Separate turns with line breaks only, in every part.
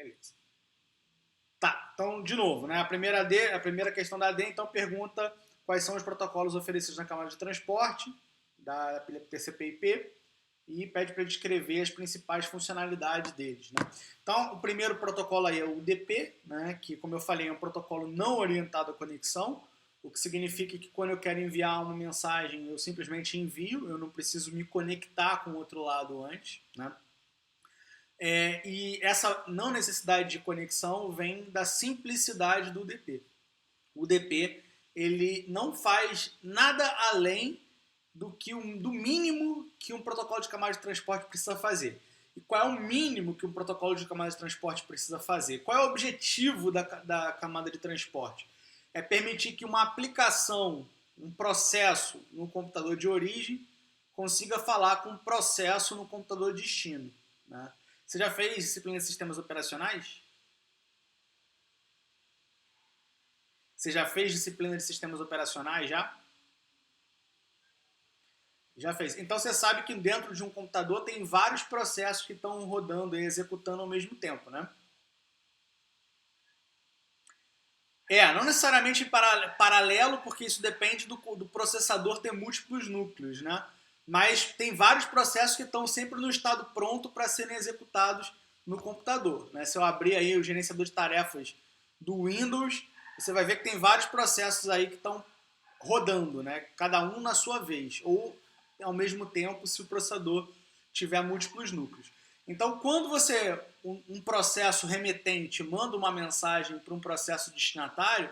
Beleza. Tá, então, de novo, né? A primeira questão da AD, então, pergunta quais são os protocolos oferecidos na camada de transporte da TCP/IP e pede para descrever as principais funcionalidades deles, né? Então, o primeiro protocolo aí é o UDP, né? Que, como eu falei, é um protocolo não orientado à conexão, o que significa que quando eu quero enviar uma mensagem, eu simplesmente envio, eu não preciso me conectar com o outro lado antes, né? E essa não necessidade de conexão vem da simplicidade do UDP. O UDP ele não faz nada além do mínimo que um protocolo de camada de transporte precisa fazer. E qual é o mínimo que um protocolo de camada de transporte precisa fazer? Qual é o objetivo da camada de transporte? É permitir que uma aplicação, um processo no computador de origem consiga falar com um processo no computador de destino, né? Você já fez disciplina de sistemas operacionais? Você já fez disciplina de sistemas operacionais já? Já fez. Então você sabe que dentro de um computador tem vários processos que estão rodando e executando ao mesmo tempo, né? Não necessariamente em paralelo, porque isso depende do processador ter múltiplos núcleos, né? Mas tem vários processos que estão sempre no estado pronto para serem executados no computador, né? Se eu abrir aí o gerenciador de tarefas do Windows, você vai ver que tem vários processos aí que estão rodando, né? Cada um na sua vez, ou ao mesmo tempo se o processador tiver múltiplos núcleos. Então, quando um processo remetente manda uma mensagem para um processo destinatário,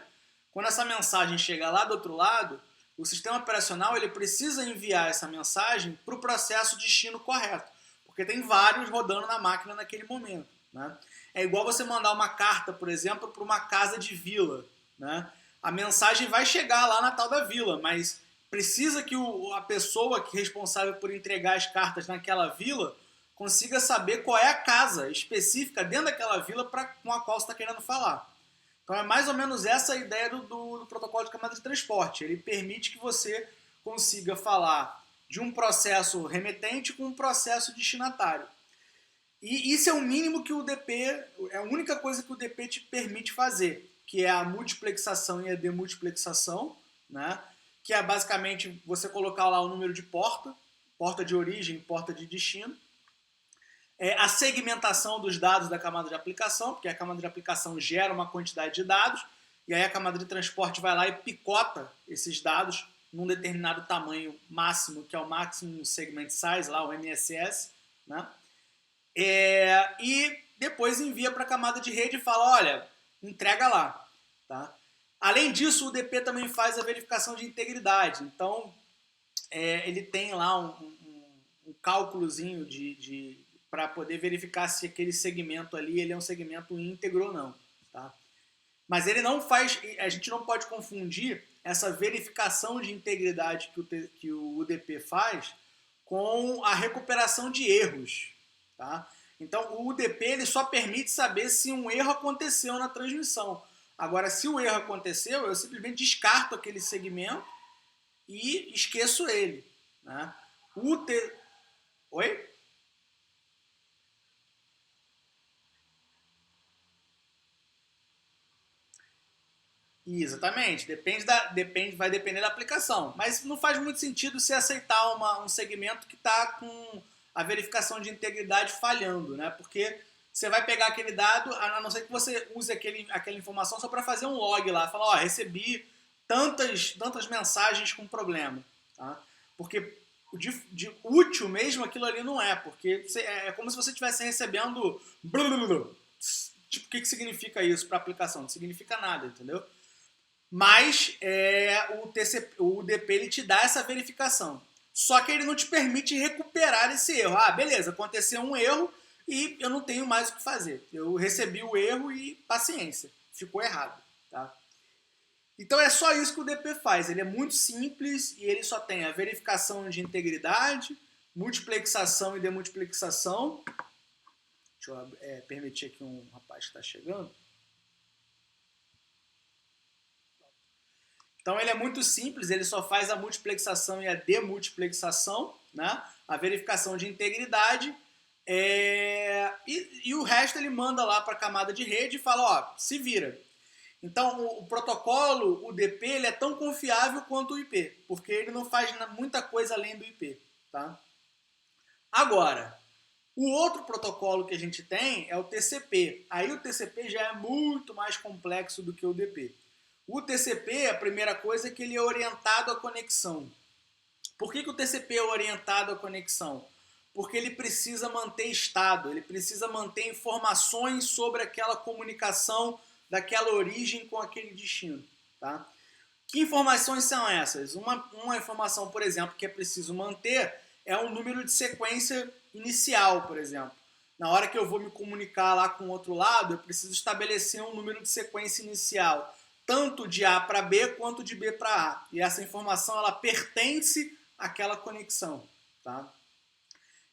quando essa mensagem chega lá do outro lado, o sistema operacional ele precisa enviar essa mensagem para o processo destino correto, porque tem vários rodando na máquina naquele momento, né? É igual você mandar uma carta, por exemplo, para uma casa de vila, né? A mensagem vai chegar lá na tal da vila, mas precisa que a pessoa que é responsável por entregar as cartas naquela vila consiga saber qual é a casa específica dentro daquela vila com a qual você está querendo falar. Então é mais ou menos essa a ideia do protocolo de camada de transporte. Ele permite que você consiga falar de um processo remetente com um processo destinatário. E isso é o mínimo que o DP, é a única coisa que o DP te permite fazer, que é a multiplexação e a demultiplexação, né? Que é basicamente você colocar lá o número de porta de origem, porta de destino. A segmentação dos dados da camada de aplicação, porque a camada de aplicação gera uma quantidade de dados, e aí a camada de transporte vai lá e picota esses dados num determinado tamanho máximo, que é o Maximum Segment Size, lá o MSS, né? E depois envia para a camada de rede e fala, olha, entrega lá. Tá? Além disso, o DP também faz a verificação de integridade. Então, ele tem lá um cálculozinho para poder verificar se aquele segmento ali ele é um segmento íntegro ou não. Tá? Mas ele não faz, a gente não pode confundir essa verificação de integridade que o UDP faz com a recuperação de erros. Tá? Então, o UDP ele só permite saber se um erro aconteceu na transmissão. Agora, se o erro aconteceu, eu simplesmente descarto aquele segmento e esqueço ele. Né? Oi? Exatamente, vai depender da aplicação. Mas não faz muito sentido se aceitar um segmento que está com a verificação de integridade falhando, né? Porque você vai pegar aquele dado, a não ser que você use aquela informação só para fazer um log lá, falar, ó, recebi tantas mensagens com problema, tá? Porque de útil mesmo aquilo ali não é, porque é como se você estivesse recebendo... Tipo, o que significa isso para a aplicação? Não significa nada, entendeu? Mas o UDP ele te dá essa verificação. Só que ele não te permite recuperar esse erro. Ah, beleza, aconteceu um erro e eu não tenho mais o que fazer. Eu recebi o erro e paciência, ficou errado. Tá? Então é só isso que o UDP faz. Ele é muito simples e ele só tem a verificação de integridade, multiplexação e demultiplexação. Deixa eu permitir aqui um rapaz que está chegando. Então ele é muito simples, ele só faz a multiplexação e a demultiplexação, né? A verificação de integridade, E o resto ele manda lá para a camada de rede e fala, ó, se vira. Então, o protocolo, o DP, ele é tão confiável quanto o IP, porque ele não faz muita coisa além do IP. Tá? Agora, o outro protocolo que a gente tem é o TCP. Aí o TCP já é muito mais complexo do que o DP. O TCP, a primeira coisa é que ele é orientado à conexão. Por que o TCP é orientado à conexão? Porque ele precisa manter estado, ele precisa manter informações sobre aquela comunicação daquela origem com aquele destino. Tá? Que informações são essas? Uma informação, por exemplo, que é preciso manter é um número de sequência inicial, por exemplo. Na hora que eu vou me comunicar lá com o outro lado, eu preciso estabelecer um número de sequência inicial, tanto de A para B quanto de B para A. E essa informação ela pertence àquela conexão. Tá?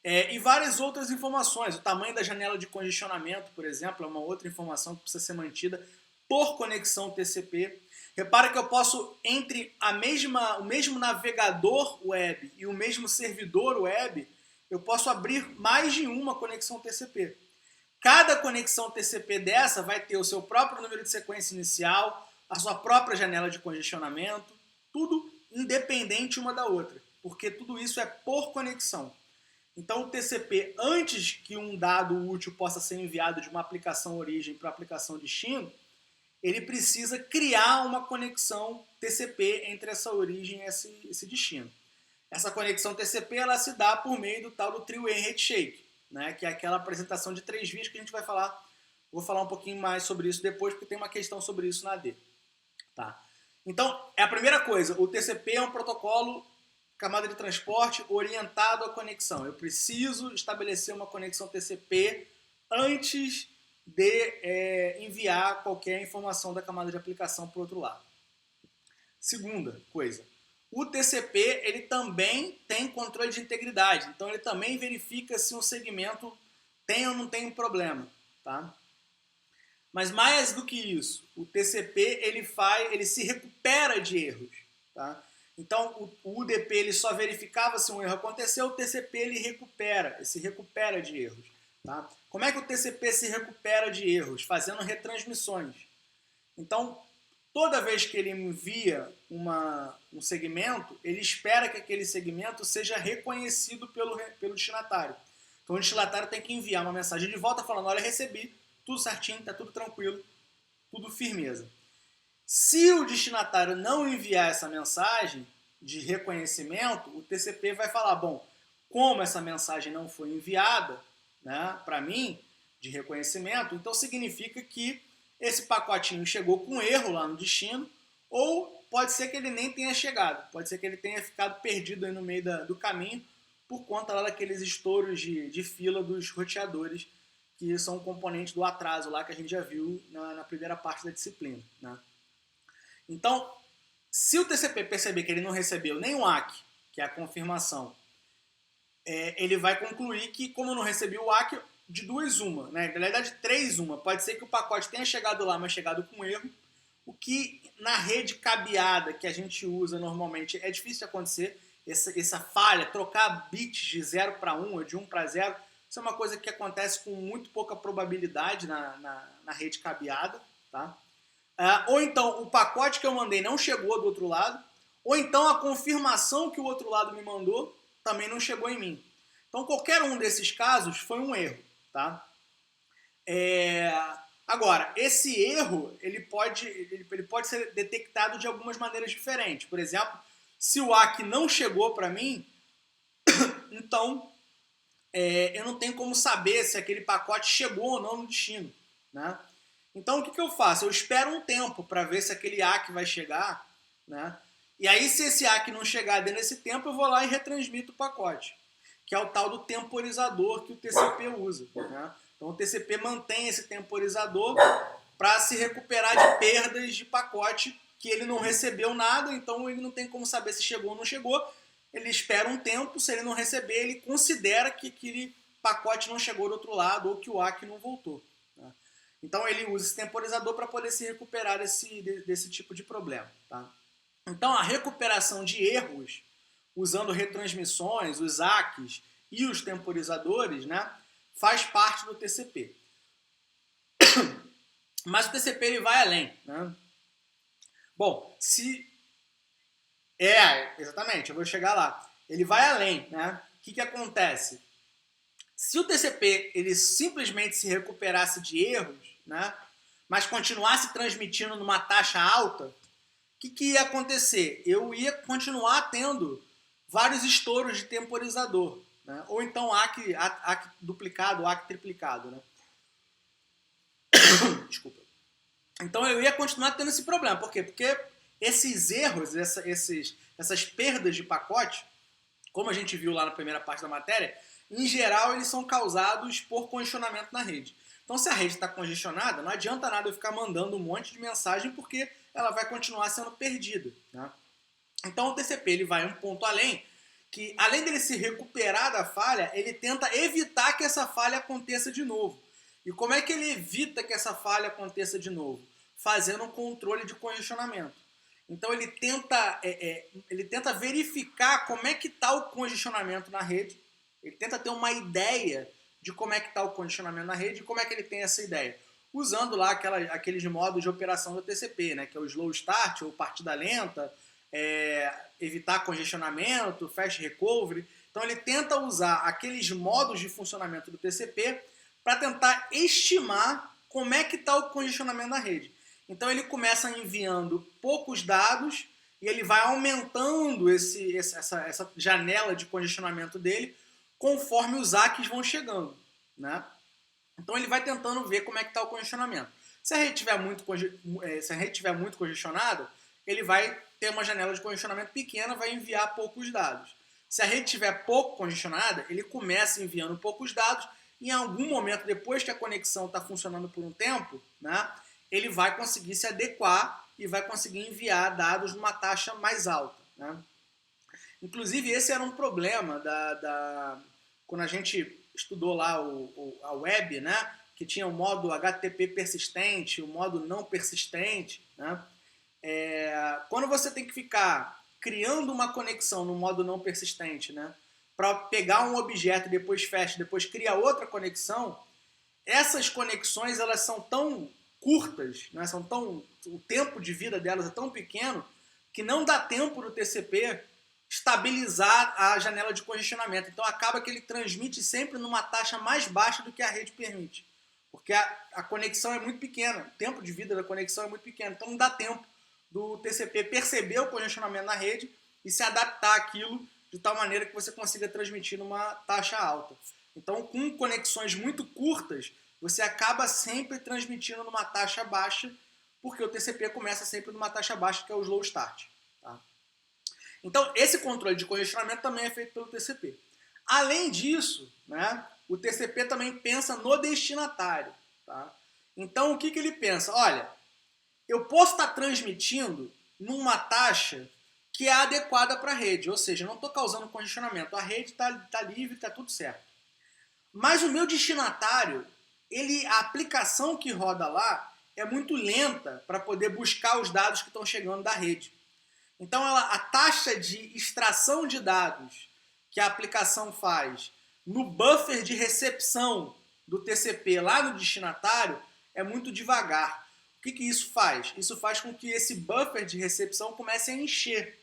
E várias outras informações. O tamanho da janela de congestionamento, por exemplo, é uma outra informação que precisa ser mantida por conexão TCP. Repara que eu posso, entre o mesmo navegador web e o mesmo servidor web, eu posso abrir mais de uma conexão TCP. Cada conexão TCP dessa vai ter o seu próprio número de sequência inicial, a sua própria janela de congestionamento, tudo independente uma da outra, porque tudo isso é por conexão. Então o TCP, antes que um dado útil possa ser enviado de uma aplicação origem para a aplicação destino, ele precisa criar uma conexão TCP entre essa origem e esse destino. Essa conexão TCP ela se dá por meio do tal do three-way handshake, né, que é aquela apresentação de 3 vias que a gente vai falar. Vou falar um pouquinho mais sobre isso depois, porque tem uma questão sobre isso na AD. Tá? Então, é a primeira coisa, o TCP é um protocolo camada de transporte orientado à conexão. Eu preciso estabelecer uma conexão TCP antes de enviar qualquer informação da camada de aplicação para o outro lado. Segunda coisa, o TCP ele também tem controle de integridade, então ele também verifica se um segmento tem ou não tem um problema. Tá? Mas mais do que isso, o TCP ele se recupera de erros. Tá? Então, o UDP ele só verificava se um erro aconteceu, o TCP ele se recupera de erros. Tá? Como é que o TCP se recupera de erros? Fazendo retransmissões. Então, toda vez que ele envia um segmento, ele espera que aquele segmento seja reconhecido pelo destinatário. Então, o destinatário tem que enviar uma mensagem de volta falando, olha, recebi, tudo certinho, está tudo tranquilo, tudo firmeza. Se o destinatário não enviar essa mensagem de reconhecimento, o TCP vai falar, bom, como essa mensagem não foi enviada, né, para mim, de reconhecimento, então significa que esse pacotinho chegou com erro lá no destino, ou pode ser que ele nem tenha chegado, pode ser que ele tenha ficado perdido aí no meio do caminho, por conta lá daqueles estouros de fila dos roteadores, que são um componente do atraso lá que a gente já viu na primeira parte da disciplina. Né? Então, se o TCP perceber que ele não recebeu nem o ACK, que é a confirmação, ele vai concluir que, como eu não recebi o ACK, de duas uma, né? Na verdade, três uma. Pode ser que o pacote tenha chegado lá, mas chegado com erro, o que na rede cabeada que a gente usa normalmente é difícil de acontecer, essa falha, trocar bits de 0 para 1 ou de 1 para 0, isso é uma coisa que acontece com muito pouca probabilidade na rede cabeada, tá? Ou então o pacote que eu mandei não chegou do outro lado, ou então a confirmação que o outro lado me mandou também não chegou em mim. Então qualquer um desses casos foi um erro. Tá? Agora, esse erro ele pode ser detectado de algumas maneiras diferentes. Por exemplo, se o ACK não chegou para mim, então eu não tenho como saber se aquele pacote chegou ou não no destino. Né? Então, o que eu faço? Eu espero um tempo para ver se aquele ACK vai chegar. Né? E aí, se esse ACK não chegar dentro desse tempo, eu vou lá e retransmito o pacote, que é o tal do temporizador que o TCP usa. Né? Então, o TCP mantém esse temporizador para se recuperar de perdas de pacote que ele não recebeu nada, então ele não tem como saber se chegou ou não chegou. Ele espera um tempo, se ele não receber, ele considera que aquele pacote não chegou do outro lado ou que o ACK não voltou. Né? Então ele usa esse temporizador para poder se recuperar desse tipo de problema. Tá? Então a recuperação de erros, usando retransmissões, os ACKs e os temporizadores, né, faz parte do TCP. Mas o TCP ele vai além, né? Bom, exatamente, eu vou chegar lá. Ele vai além, né? O que acontece? Se o TCP ele simplesmente se recuperasse de erros, né, mas continuasse transmitindo numa taxa alta, o que ia acontecer? Eu ia continuar tendo vários estouros de temporizador, né? Ou então ACK duplicado, ACK triplicado, né? Desculpa. Então eu ia continuar tendo esse problema. Por quê? Porque esses erros, essas perdas de pacote, como a gente viu lá na primeira parte da matéria, em geral eles são causados por congestionamento na rede. Então se a rede está congestionada, não adianta nada eu ficar mandando um monte de mensagem porque ela vai continuar sendo perdida, né? Então o TCP ele vai um ponto além, que além dele se recuperar da falha, ele tenta evitar que essa falha aconteça de novo. E como é que ele evita que essa falha aconteça de novo? Fazendo um controle de congestionamento. Então ele tenta verificar como é que está o congestionamento na rede, ele tenta ter uma ideia de como é que está o congestionamento na rede e como é que ele tem essa ideia. Usando lá aqueles modos de operação do TCP, né, que é o slow start ou partida lenta, evitar congestionamento, fast recovery. Então ele tenta usar aqueles modos de funcionamento do TCP para tentar estimar como é que está o congestionamento na rede. Então ele começa enviando poucos dados e ele vai aumentando essa janela de congestionamento dele conforme os ACKs vão chegando, né? Então ele vai tentando ver como é que está o congestionamento. Se a rede estiver muito congestionada, ele vai ter uma janela de congestionamento pequena, vai enviar poucos dados. Se a rede estiver pouco congestionada, ele começa enviando poucos dados e em algum momento, depois que a conexão está funcionando por um tempo, né, ele vai conseguir se adequar e vai conseguir enviar dados numa taxa mais alta, né? Inclusive, esse era um problema quando a gente estudou lá a web, né, que tinha o modo HTTP persistente, o modo não persistente, né? Quando você tem que ficar criando uma conexão no modo não persistente, né, para pegar um objeto e depois fecha, depois cria outra conexão, essas conexões elas são tão curtas, né, o tempo de vida delas é tão pequeno que não dá tempo do TCP estabilizar a janela de congestionamento. Então acaba que ele transmite sempre numa taxa mais baixa do que a rede permite, porque a conexão é muito pequena, o tempo de vida da conexão é muito pequeno, então não dá tempo do TCP perceber o congestionamento na rede e se adaptar àquilo de tal maneira que você consiga transmitir numa taxa alta. Então, com conexões muito curtas, você acaba sempre transmitindo numa taxa baixa, porque o TCP começa sempre numa taxa baixa, que é o slow start. Tá? Então, esse controle de congestionamento também é feito pelo TCP. Além disso, né, o TCP também pensa no destinatário. Tá? Então, o que ele pensa? Olha, eu posso estar transmitindo numa taxa que é adequada para a rede, ou seja, eu não estou causando congestionamento, a rede está livre, está tudo certo. Mas o meu destinatário, a aplicação que roda lá é muito lenta para poder buscar os dados que estão chegando da rede. Então a taxa de extração de dados que a aplicação faz no buffer de recepção do TCP lá no destinatário é muito devagar. O que isso faz? Isso faz com que esse buffer de recepção comece a encher.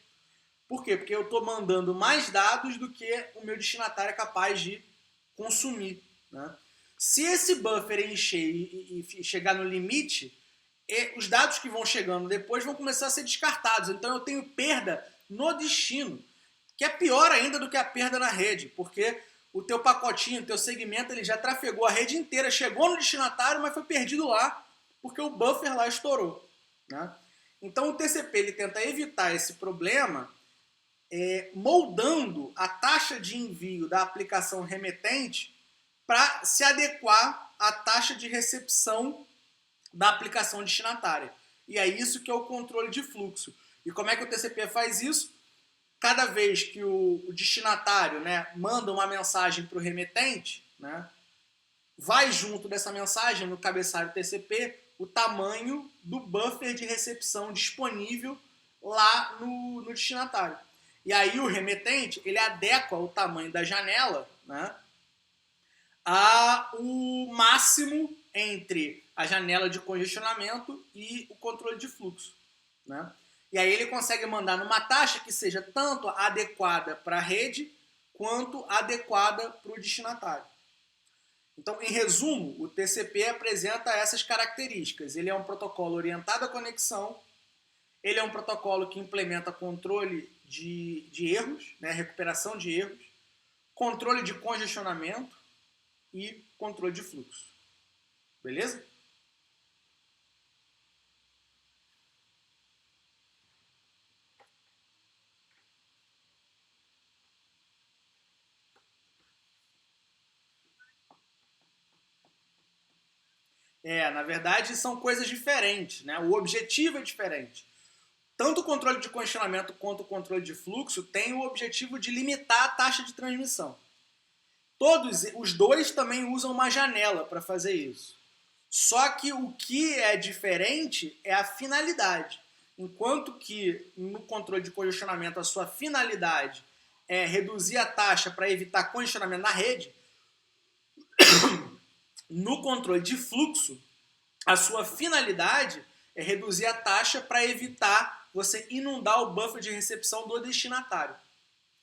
Por quê? Porque eu estou mandando mais dados do que o meu destinatário é capaz de consumir, né? Se esse buffer encher e chegar no limite, os dados que vão chegando depois vão começar a ser descartados. Então eu tenho perda no destino, que é pior ainda do que a perda na rede, porque o teu pacotinho, o teu segmento, ele já trafegou a rede inteira, chegou no destinatário, mas foi perdido lá, porque o buffer lá estourou, né? Então o TCP ele tenta evitar esse problema moldando a taxa de envio da aplicação remetente para se adequar à taxa de recepção da aplicação destinatária. E é isso que é o controle de fluxo. E como é que o TCP faz isso? Cada vez que o destinatário, né, manda uma mensagem para o remetente, né, vai junto dessa mensagem no cabeçalho TCP o tamanho do buffer de recepção disponível lá no destinatário. E aí o remetente ele adequa o tamanho da janela, né, o máximo entre a janela de congestionamento e o controle de fluxo, né? E aí ele consegue mandar numa taxa que seja tanto adequada para a rede quanto adequada para o destinatário. Então, em resumo, o TCP apresenta essas características. Ele é um protocolo orientado à conexão, ele é um protocolo que implementa controle de erros, né, recuperação de erros, controle de congestionamento e controle de fluxo. Beleza? Na verdade são coisas diferentes, né? O objetivo é diferente. Tanto o controle de congestionamento quanto o controle de fluxo tem o objetivo de limitar a taxa de transmissão. Todos os dois também usam uma janela para fazer isso. Só que o que é diferente é a finalidade. Enquanto que no controle de congestionamento a sua finalidade é reduzir a taxa para evitar congestionamento na rede, no controle de fluxo, a sua finalidade é reduzir a taxa para evitar você inundar o buffer de recepção do destinatário.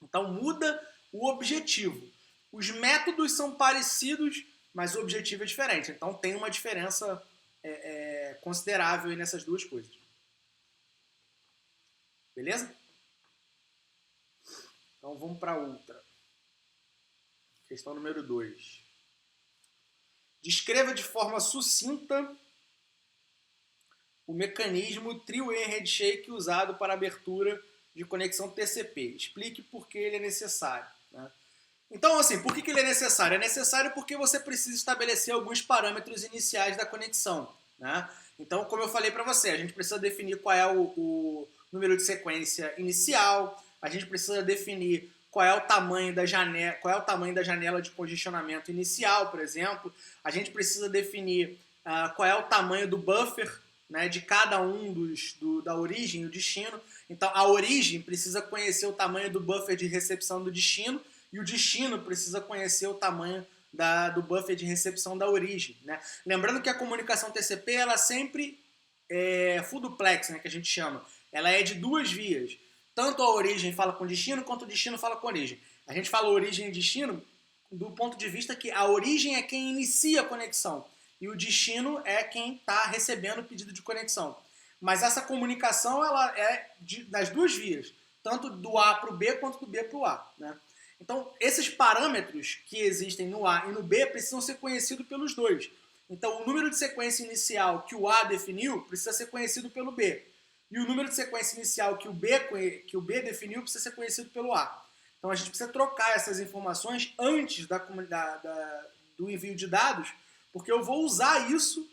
Então muda o objetivo. Os métodos são parecidos, mas o objetivo é diferente. Então tem uma diferença considerável nessas duas coisas. Beleza? Então vamos para outra. Questão número 2. Descreva de forma sucinta o mecanismo three-way handshake usado para abertura de conexão TCP. Explique por que ele é necessário, né? Então, assim, por que ele é necessário? É necessário porque você precisa estabelecer alguns parâmetros iniciais da conexão, né? Então, como eu falei para você, a gente precisa definir qual é o número de sequência inicial, a gente precisa definir qual é o tamanho da janela de congestionamento inicial, por exemplo. A gente precisa definir qual é o tamanho do buffer, né, de cada um da origem e o destino. Então, a origem precisa conhecer o tamanho do buffer de recepção do destino e o destino precisa conhecer o tamanho do buffer de recepção da origem, né? Lembrando que a comunicação TCP ela sempre é full duplex, né, que a gente chama. Ela é de duas vias. Tanto a origem fala com o destino, quanto o destino fala com a origem. A gente fala origem e destino do ponto de vista que a origem é quem inicia a conexão e o destino é quem está recebendo o pedido de conexão. Mas essa comunicação ela é das duas vias, tanto do A para o B quanto do B para o A, né? Então, esses parâmetros que existem no A e no B precisam ser conhecidos pelos dois. Então, o número de sequência inicial que o A definiu precisa ser conhecido pelo B. E o número de sequência inicial que o B definiu precisa ser conhecido pelo A. Então, a gente precisa trocar essas informações antes do envio de dados, porque eu vou usar isso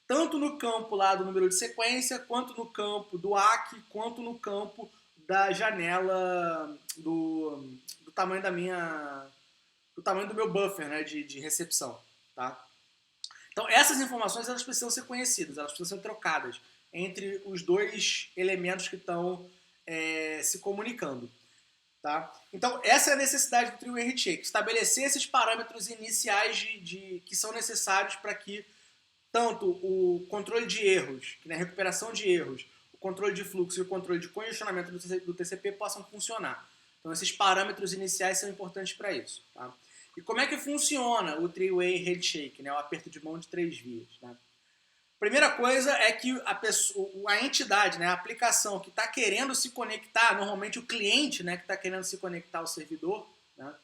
tanto no campo lá do número de sequência, quanto no campo do ACK, quanto no campo da janela do tamanho do tamanho do meu buffer, né, de recepção, tá? Então essas informações elas precisam ser conhecidas, elas precisam ser trocadas entre os dois elementos que estão se comunicando, tá? Então essa é a necessidade do three-way handshake, estabelecer esses parâmetros iniciais que são necessários para que tanto o controle de erros, que na recuperação de erros, o controle de fluxo e o controle de congestionamento do TCP possam funcionar. Então esses parâmetros iniciais são importantes para isso, tá? E como é que funciona o three-way handshake, né? O aperto de mão de 3 vias, né? Primeira coisa é que a entidade, né, a aplicação que está querendo se conectar, normalmente o cliente, né, que está querendo se conectar ao servidor, né,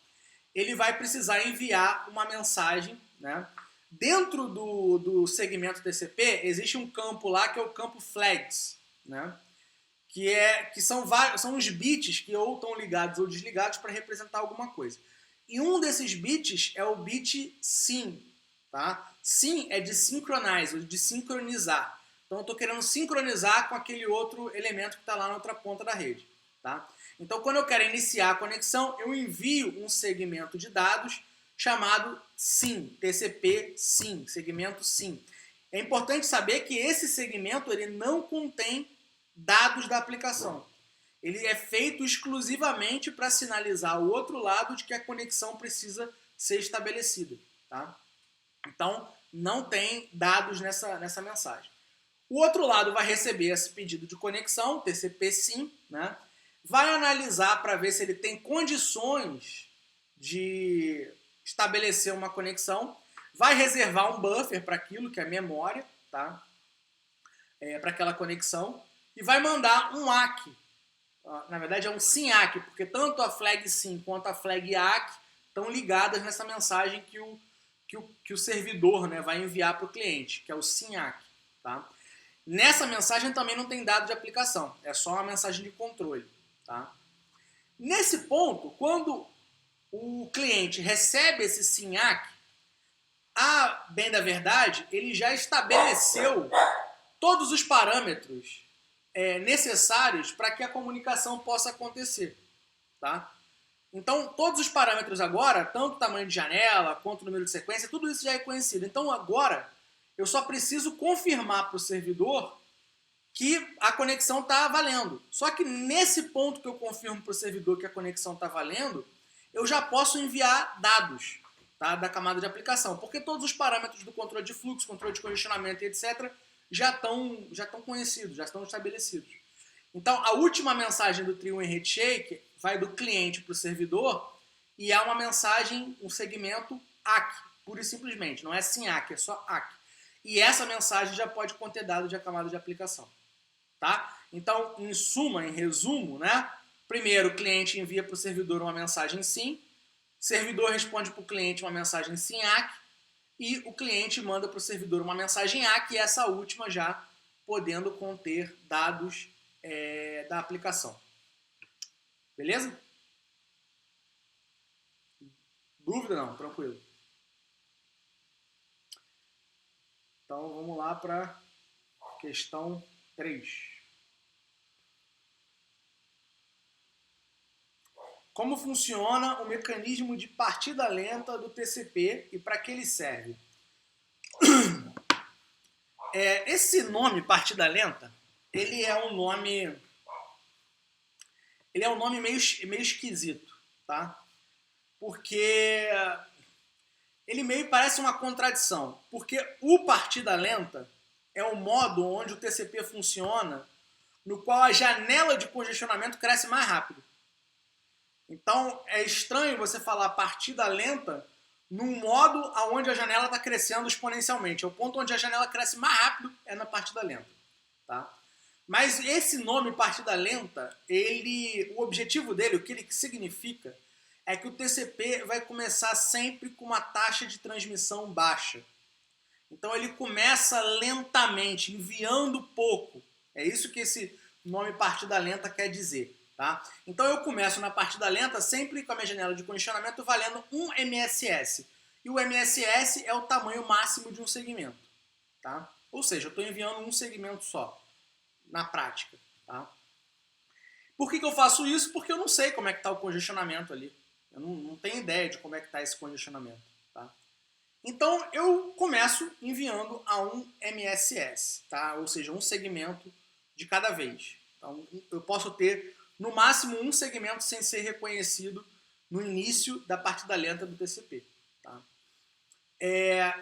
ele vai precisar enviar uma mensagem, né? Dentro do segmento TCP existe um campo lá que é o campo flags, né? Que são os bits que ou estão ligados ou desligados para representar alguma coisa. E um desses bits é o bit SYN, tá? SYN é de synchronize, ou de sincronizar. Então eu estou querendo sincronizar com aquele outro elemento que está lá na outra ponta da rede, tá? Então quando eu quero iniciar a conexão, eu envio um segmento de dados chamado SYN, TCP SYN, segmento SYN. É importante saber que esse segmento ele não contém dados da aplicação. Ele é feito exclusivamente para sinalizar ao outro lado de que a conexão precisa ser estabelecida, tá? Então, não tem dados nessa mensagem. O outro lado vai receber esse pedido de conexão, TCP sim, né? Vai analisar para ver se ele tem condições de estabelecer uma conexão, vai reservar um buffer para aquilo, que é memória, tá? Para aquela conexão, e vai mandar um ACK. Na verdade é um SYN ACK, porque tanto a flag SYN quanto a flag ACK estão ligadas nessa mensagem que o servidor, né, vai enviar para o cliente, que é o SYN ACK. Tá? Nessa mensagem também não tem dado de aplicação, é só uma mensagem de controle. Tá? Nesse ponto, quando o cliente recebe esse SYN ACK, bem da verdade, ele já estabeleceu todos os parâmetros necessários para que a comunicação possa acontecer. Tá? Então, todos os parâmetros agora, tanto o tamanho de janela quanto o número de sequência, tudo isso já é conhecido. Então, agora, eu só preciso confirmar para o servidor que a conexão está valendo. Só que nesse ponto que eu confirmo para o servidor que a conexão está valendo, eu já posso enviar dados, tá, da camada de aplicação, porque todos os parâmetros do controle de fluxo, controle de congestionamento e etc. já estão conhecidos, já estão estabelecidos. Então, a última mensagem do Three-Way Handshake vai do cliente para o servidor e é uma mensagem, um segmento ACK, pura e simplesmente. Não é SYN ACK, é só ACK. E essa mensagem já pode conter dados de camada de aplicação. Tá? Então, em suma, em resumo, né? Primeiro, o cliente envia para o servidor uma mensagem SYN, o servidor responde para o cliente uma mensagem SYN ACK e o cliente manda para o servidor uma mensagem ACK e essa última já podendo conter dados da aplicação. Beleza? Dúvida não? Tranquilo. Então vamos lá para questão 3. Como funciona o mecanismo de partida lenta do TCP e para que ele serve? Esse nome partida lenta, ele é um nome meio esquisito, tá? Porque ele meio parece uma contradição, porque o partida lenta é o modo onde o TCP funciona, no qual a janela de congestionamento cresce mais rápido. Então é estranho você falar partida lenta num modo onde a janela está crescendo exponencialmente. É o ponto onde a janela cresce mais rápido é na partida lenta. Tá? Mas esse nome partida lenta, o objetivo dele, o que ele significa, é que o TCP vai começar sempre com uma taxa de transmissão baixa. Então ele começa lentamente, enviando pouco. É isso que esse nome partida lenta quer dizer. Tá? Então eu começo na partida lenta sempre com a minha janela de congestionamento valendo 1 MSS. E o MSS é o tamanho máximo de um segmento. Tá? Ou seja, eu estou enviando um segmento só, na prática. Tá? Por que eu faço isso? Porque eu não sei como é que está o congestionamento ali. Eu não tenho ideia de como é que está esse congestionamento. Tá? Então eu começo enviando a um MSS, tá? Ou seja, um segmento de cada vez. Então eu posso ter no máximo um segmento sem ser reconhecido no início da partida lenta do TCP. Tá?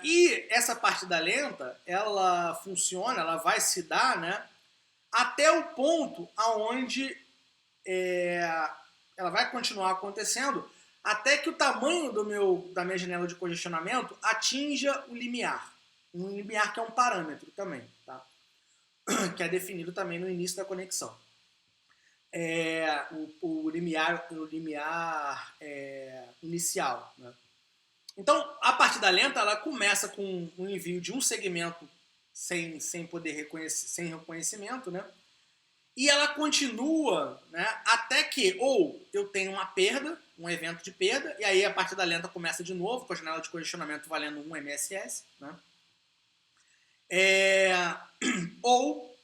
E essa partida lenta, ela funciona, ela vai se dar, né, até o ponto aonde ela vai continuar acontecendo até que o tamanho da minha janela de congestionamento atinja o limiar. Um limiar que é um parâmetro também, tá? Que é definido também no início da conexão. O limiar inicial. Né? Então, a partida lenta ela começa com um envio de um segmento sem poder reconhecer, sem reconhecimento, né? E ela continua, né, até que ou eu tenho uma perda, um evento de perda, e aí a partida lenta começa de novo, com a janela de congestionamento valendo 1 MSS, né? Ou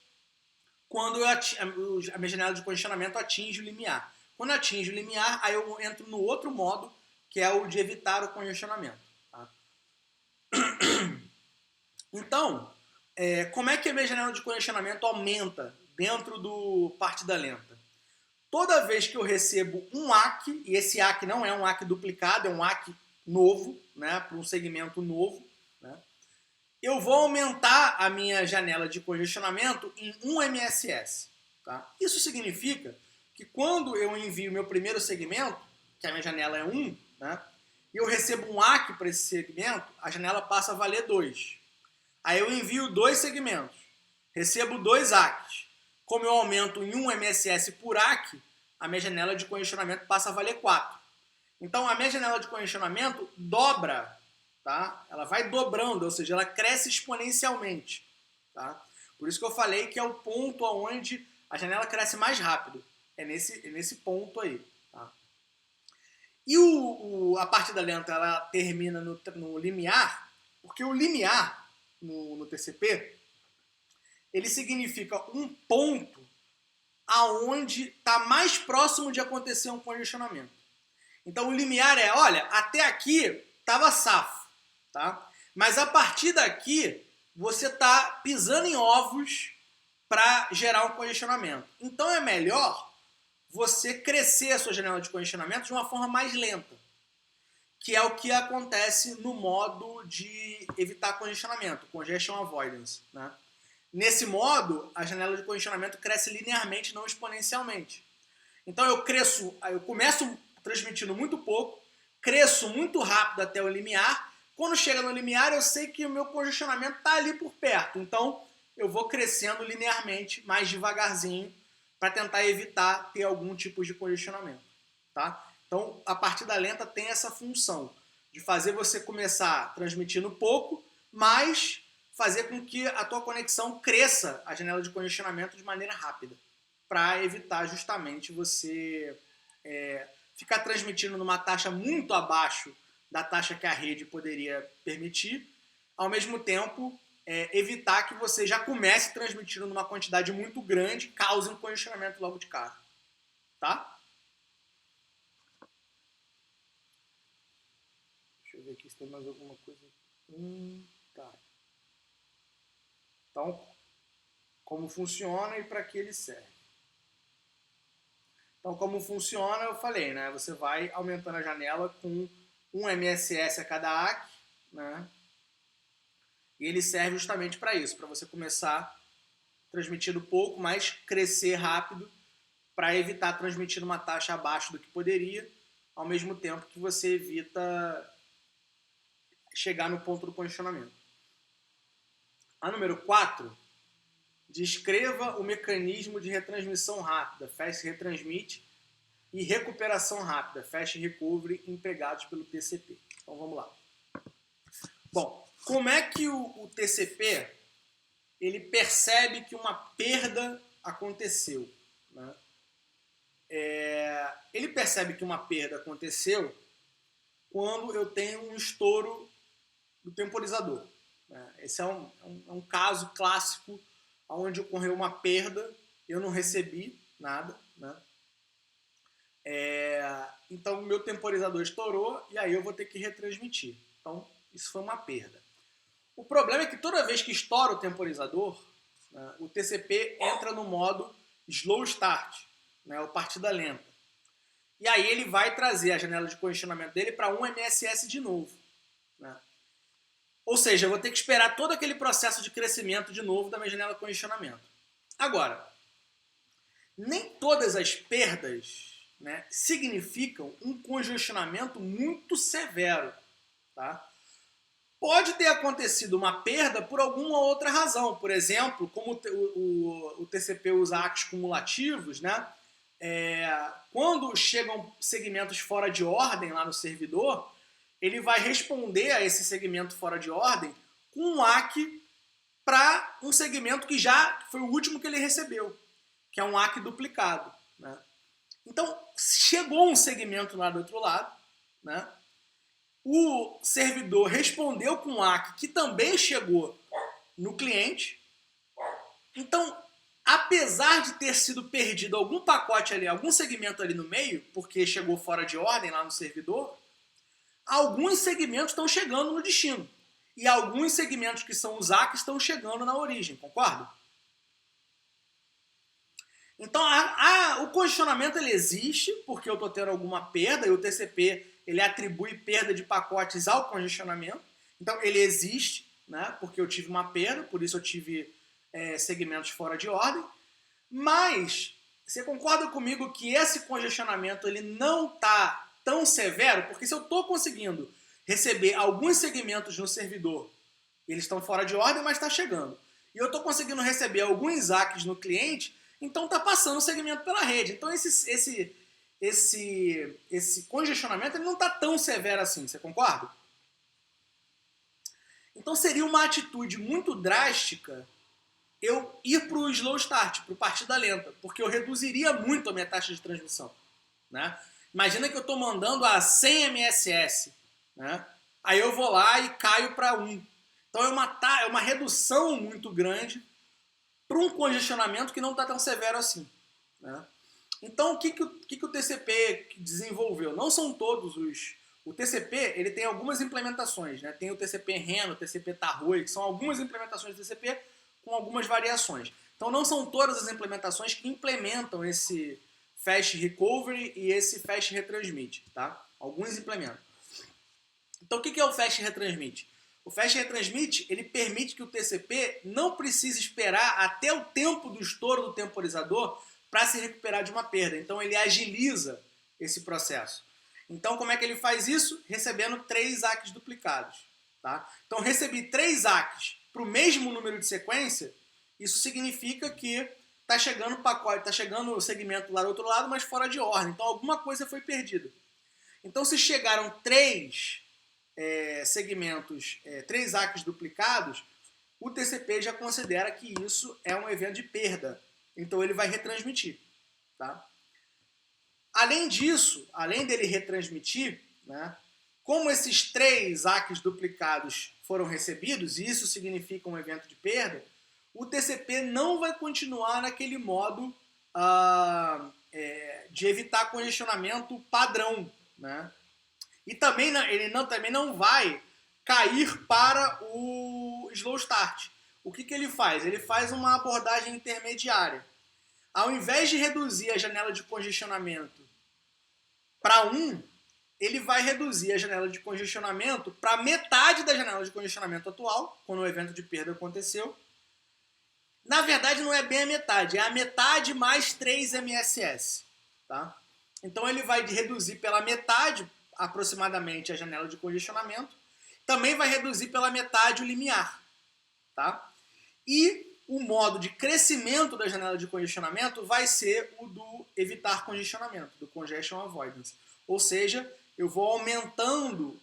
quando a minha janela de congestionamento atinge o limiar. Quando atinge o limiar, aí eu entro no outro modo, que é o de evitar o congestionamento. Tá? Então, como é que a minha janela de congestionamento aumenta dentro do partida lenta? Toda vez que eu recebo um ACK, e esse ACK não é um ACK duplicado, é um ACK novo, né, para um segmento novo, né, eu vou aumentar a minha janela de congestionamento em 1 MSS. Tá? Isso significa que quando eu envio meu primeiro segmento, que a minha janela é 1, né, e eu recebo um ACK para esse segmento, a janela passa a valer 2. Aí eu envio 2 segmentos, recebo 2 ACKs. Como eu aumento em 1 MSS por ACK, a minha janela de congestionamento passa a valer 4. Então a minha janela de congestionamento dobra, tá? Ela vai dobrando, ou seja, ela cresce exponencialmente. Tá? Por isso que eu falei que é o ponto onde a janela cresce mais rápido. É nesse ponto aí. Tá? E a partida lenta ela termina no limiar, porque o limiar no TCP ele significa um ponto aonde está mais próximo de acontecer um congestionamento. Então o limiar é, olha, até aqui estava safo, tá? Mas a partir daqui você está pisando em ovos para gerar um congestionamento. Então é melhor você crescer a sua janela de congestionamento de uma forma mais lenta, que é o que acontece no modo de evitar congestionamento, congestion avoidance, né? Nesse modo, a janela de congestionamento cresce linearmente, não exponencialmente. Então eu começo transmitindo muito pouco, cresço muito rápido até o limiar. Quando chega no limiar, eu sei que o meu congestionamento está ali por perto. Então eu vou crescendo linearmente, mais devagarzinho, para tentar evitar ter algum tipo de congestionamento. Tá? Então a partida lenta tem essa função de fazer você começar transmitindo pouco, mas fazer com que a tua conexão cresça a janela de congestionamento de maneira rápida, para evitar justamente você ficar transmitindo numa taxa muito abaixo da taxa que a rede poderia permitir, ao mesmo tempo evitar que você já comece transmitindo numa quantidade muito grande, cause um congestionamento logo de cara. Tá? Deixa eu ver aqui se tem mais alguma coisa. Tá. Então, como funciona e para que ele serve. Então, como funciona, eu falei, né? Você vai aumentando a janela com 1 MSS a cada ACK, né? E ele serve justamente para isso, para você começar transmitindo pouco, mas crescer rápido, para evitar transmitir uma taxa abaixo do que poderia, ao mesmo tempo que você evita chegar no ponto do congestionamento. A número 4, descreva o mecanismo de retransmissão rápida, Fast Retransmit, e recuperação rápida, Fast Recovery, empregados pelo TCP. Então vamos lá. Bom, como é que o TCP ele percebe que uma perda aconteceu? Né? Ele percebe que uma perda aconteceu quando eu tenho um estouro do temporizador. Esse é um caso clássico onde ocorreu uma perda, eu não recebi nada, né? Então o meu temporizador estourou e aí eu vou ter que retransmitir. Então isso foi uma perda. O problema é que toda vez que estoura o temporizador, né, o TCP entra no modo slow start, né, ou partida lenta. E aí ele vai trazer a janela de congestionamento dele para 1 MSS de novo. Né? Ou seja, eu vou ter que esperar todo aquele processo de crescimento de novo da minha janela de congestionamento. Agora, nem todas as perdas, né, significam um congestionamento muito severo. Tá? Pode ter acontecido uma perda por alguma outra razão. Por exemplo, como o TCP usa ACKs cumulativos, né? Quando chegam segmentos fora de ordem lá no servidor, ele vai responder a esse segmento fora de ordem com um ACK para um segmento que já foi o último que ele recebeu, que é um ACK duplicado. Né? Então, chegou um segmento lá do outro lado, né? O servidor respondeu com um ACK que também chegou no cliente. Então, apesar de ter sido perdido algum pacote ali, algum segmento ali no meio, porque chegou fora de ordem lá no servidor, alguns segmentos estão chegando no destino. E alguns segmentos que são os ACKs estão chegando na origem, concorda? Então, o congestionamento ele existe porque eu estou tendo alguma perda e o TCP ele atribui perda de pacotes ao congestionamento. Então, ele existe, né? Porque eu tive uma perda, por isso eu tive segmentos fora de ordem. Mas você concorda comigo que esse congestionamento ele não está tão severo? Porque se eu estou conseguindo receber alguns segmentos no servidor, eles estão fora de ordem, mas está chegando. E eu estou conseguindo receber alguns ACKs no cliente, então está passando o segmento pela rede. Então esse congestionamento ele não está tão severo assim, você concorda? Então seria uma atitude muito drástica eu ir para o slow start, para o partida lenta, porque eu reduziria muito a minha taxa de transmissão. Né? Imagina que eu estou mandando a 100 MSS, né? Aí eu vou lá e caio para 1. Então é uma redução muito grande para um congestionamento que não está tão severo assim. Né? Então o que o TCP desenvolveu? Não são todos os... O TCP ele tem algumas implementações. Né? Tem o TCP Reno, o TCP Tarroi, que são algumas implementações do TCP com algumas variações. Então não são todas as implementações que implementam esse Fast Recovery e esse Fast Retransmit. Tá? Alguns implementam. Então o que é o Fast Retransmit? O Fast Retransmit ele permite que o TCP não precise esperar até o tempo do estouro do temporizador para se recuperar de uma perda. Então ele agiliza esse processo. Então como é que ele faz isso? Recebendo 3 ACKs duplicados. Tá? Então recebi 3 ACKs para o mesmo número de sequência, isso significa que está chegando o pacote, está chegando o segmento lá do outro lado, mas fora de ordem. Então alguma coisa foi perdida. Então se chegaram 3 segmentos, 3 ACKs duplicados, o TCP já considera que isso é um evento de perda. Então ele vai retransmitir. Tá? Além disso, além dele retransmitir, né, como esses 3 ACKs duplicados foram recebidos, e isso significa um evento de perda, o TCP não vai continuar naquele modo de evitar congestionamento padrão. Né? E também ele também não vai cair para o slow start. O que ele faz? Ele faz uma abordagem intermediária. Ao invés de reduzir a janela de congestionamento para 1, ele vai reduzir a janela de congestionamento para metade da janela de congestionamento atual, quando o evento de perda aconteceu. Na verdade, não é bem a metade, é a metade mais 3 MSS. Tá? Então ele vai reduzir pela metade, aproximadamente, a janela de congestionamento. Também vai reduzir pela metade o limiar. Tá? E o modo de crescimento da janela de congestionamento vai ser o do evitar congestionamento, do congestion avoidance. Ou seja, eu vou aumentando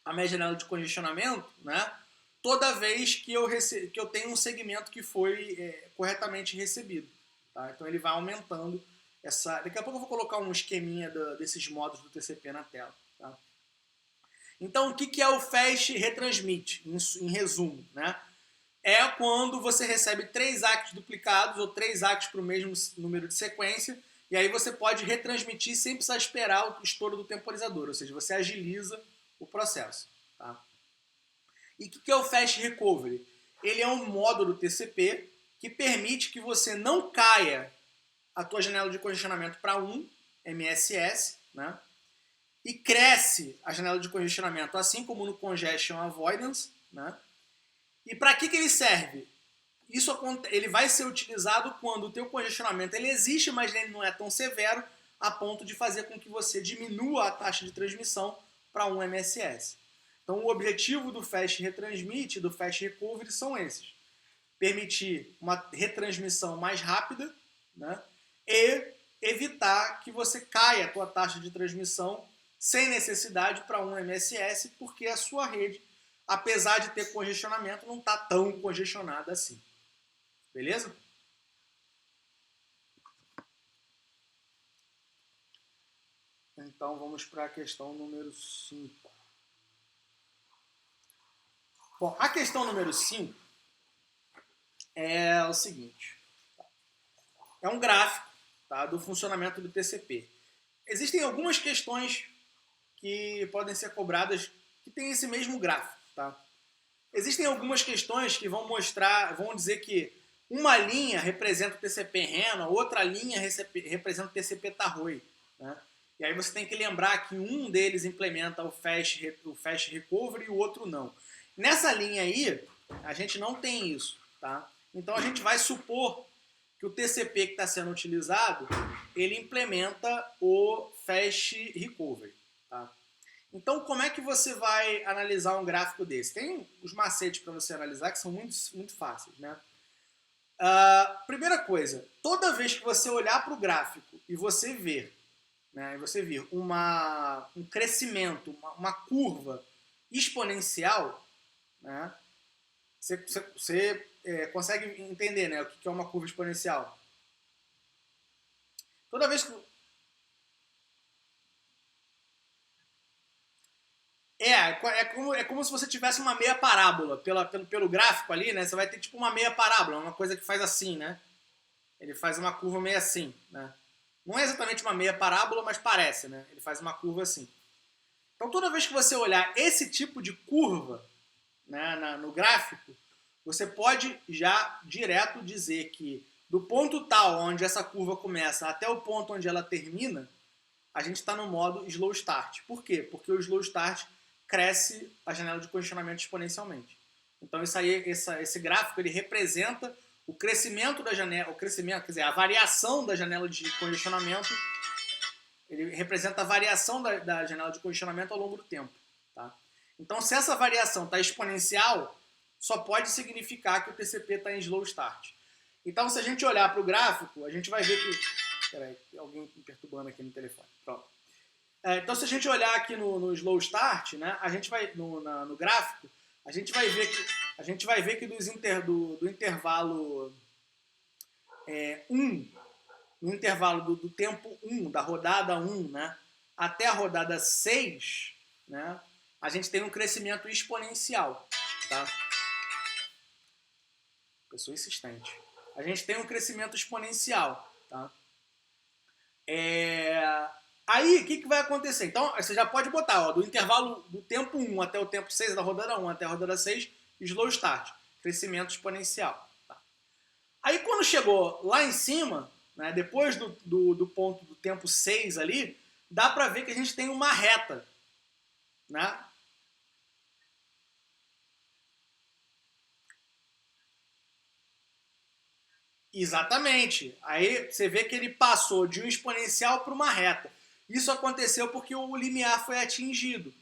a minha janela de congestionamento, né, toda vez que eu tenho um segmento que foi corretamente recebido. Tá? Então ele vai aumentando essa... Daqui a pouco eu vou colocar um esqueminha desses modos do TCP na tela. Tá? Então o que é o Fast Retransmit, em resumo? Né? É quando você recebe 3 ACKs duplicados ou 3 ACKs para o mesmo número de sequência, e aí você pode retransmitir sem precisar esperar o estouro do temporizador, ou seja, você agiliza o processo. Tá? E o que é o Fast Recovery? Ele é um modo do TCP que permite que você não caia a tua janela de congestionamento para 1 MSS, né? E cresce a janela de congestionamento, assim como no Congestion Avoidance. Né? E para que ele serve? Ele vai ser utilizado quando o teu congestionamento ele existe, mas ele não é tão severo a ponto de fazer com que você diminua a taxa de transmissão para 1 MSS. Então o objetivo do Fast Retransmit e do Fast Recovery são esses. Permitir uma retransmissão mais rápida, né, e evitar que você caia a tua taxa de transmissão sem necessidade para 1 MSS, porque a sua rede, apesar de ter congestionamento, não está tão congestionada assim. Beleza? Então vamos para a questão número 5. Bom, a questão número 5 é o seguinte. É um gráfico, tá, do funcionamento do TCP. Existem algumas questões que podem ser cobradas que têm esse mesmo gráfico. Tá? Existem algumas questões que vão dizer que uma linha representa o TCP Reno, outra linha representa o TCP Tarroi. Né? E aí você tem que lembrar que um deles implementa o Fast Recovery e o outro não. Nessa linha aí, a gente não tem isso, tá? Então a gente vai supor que o TCP que está sendo utilizado, ele implementa o Fast Recovery, tá? Então, como é que você vai analisar um gráfico desse? Tem os macetes para você analisar que são muito fáceis, né? Primeira coisa, toda vez que você olhar para o gráfico e você ver, né, um crescimento, uma curva exponencial, né, você consegue entender, né, o que é uma curva exponencial? Toda vez que é como se você tivesse uma meia parábola pelo gráfico ali, né? Você vai ter tipo uma meia parábola, uma coisa que faz assim, né? Ele faz uma curva meio assim, né? Não é exatamente uma meia parábola, mas parece, né? Ele faz uma curva assim. Então toda vez que você olhar esse tipo de curva, né, no gráfico, você pode já direto dizer que do ponto tal onde essa curva começa até o ponto onde ela termina, a gente está no modo slow start. Por quê? Porque o slow start cresce a janela de congestionamento exponencialmente. Então isso aí, esse gráfico ele representa o crescimento da janela, quer dizer, a variação da janela de congestionamento, ele representa a variação da janela de congestionamento ao longo do tempo. Tá? Então se essa variação está exponencial, só pode significar que o TCP está em slow start. Então se a gente olhar para o gráfico, a gente vai ver que... Peraí, tem alguém me perturbando aqui no telefone. Pronto. Então, se a gente olhar aqui no slow start, né, a gente vai no gráfico, a gente vai ver que do intervalo 1, no intervalo do tempo 1, da rodada 1, né, até a rodada 6, né, a gente tem um crescimento exponencial. Tá? Pessoa insistente. A gente tem um crescimento exponencial. Tá? Aí, o que vai acontecer? Então, você já pode botar, ó, do intervalo do tempo 1 até o tempo 6, da rodada 1 até a rodada 6, slow start, crescimento exponencial. Tá? Aí, quando chegou lá em cima, né, depois do ponto do tempo 6 ali, dá para ver que a gente tem uma reta. Né? Exatamente. Aí você vê que ele passou de um exponencial para uma reta. Isso aconteceu porque o limiar foi atingido.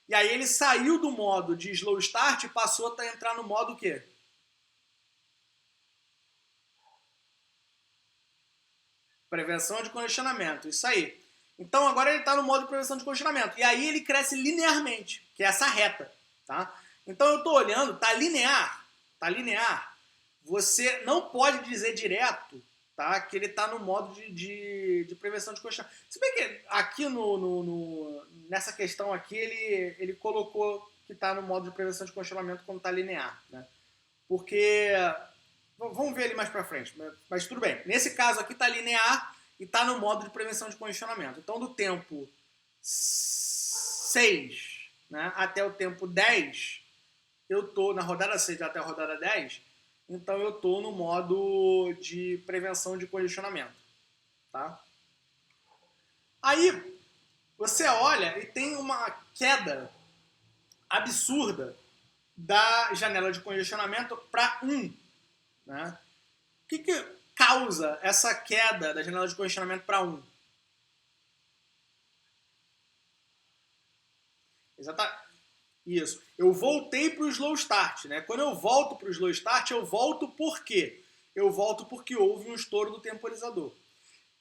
E aí ele saiu do modo de slow start e passou a entrar no modo o quê? Prevenção de congestionamento. Isso aí. Então agora ele está no modo de prevenção de congestionamento. E aí ele cresce linearmente, que é essa reta. Tá? Então eu estou olhando, está linear. Está linear. Você não pode dizer direto, tá, que ele está no modo de prevenção de congestionamento. Se bem que aqui nessa questão aqui ele colocou que está no modo de prevenção de congestionamento quando está linear. Né? Porque, vamos ver ali mais para frente, mas tudo bem. Nesse caso aqui está linear e está no modo de prevenção de congestionamento. Então do tempo 6, né, até o tempo 10, eu estou na rodada 6 até a rodada 10, então eu estou no modo de prevenção de congestionamento. Tá? Aí você olha e tem uma queda absurda da janela de congestionamento para 1. Né? O que causa essa queda da janela de congestionamento para 1? Exatamente. Isso. Eu voltei para o slow start. Né? Quando eu volto para o slow start, eu volto por quê? Eu volto porque houve um estouro do temporizador.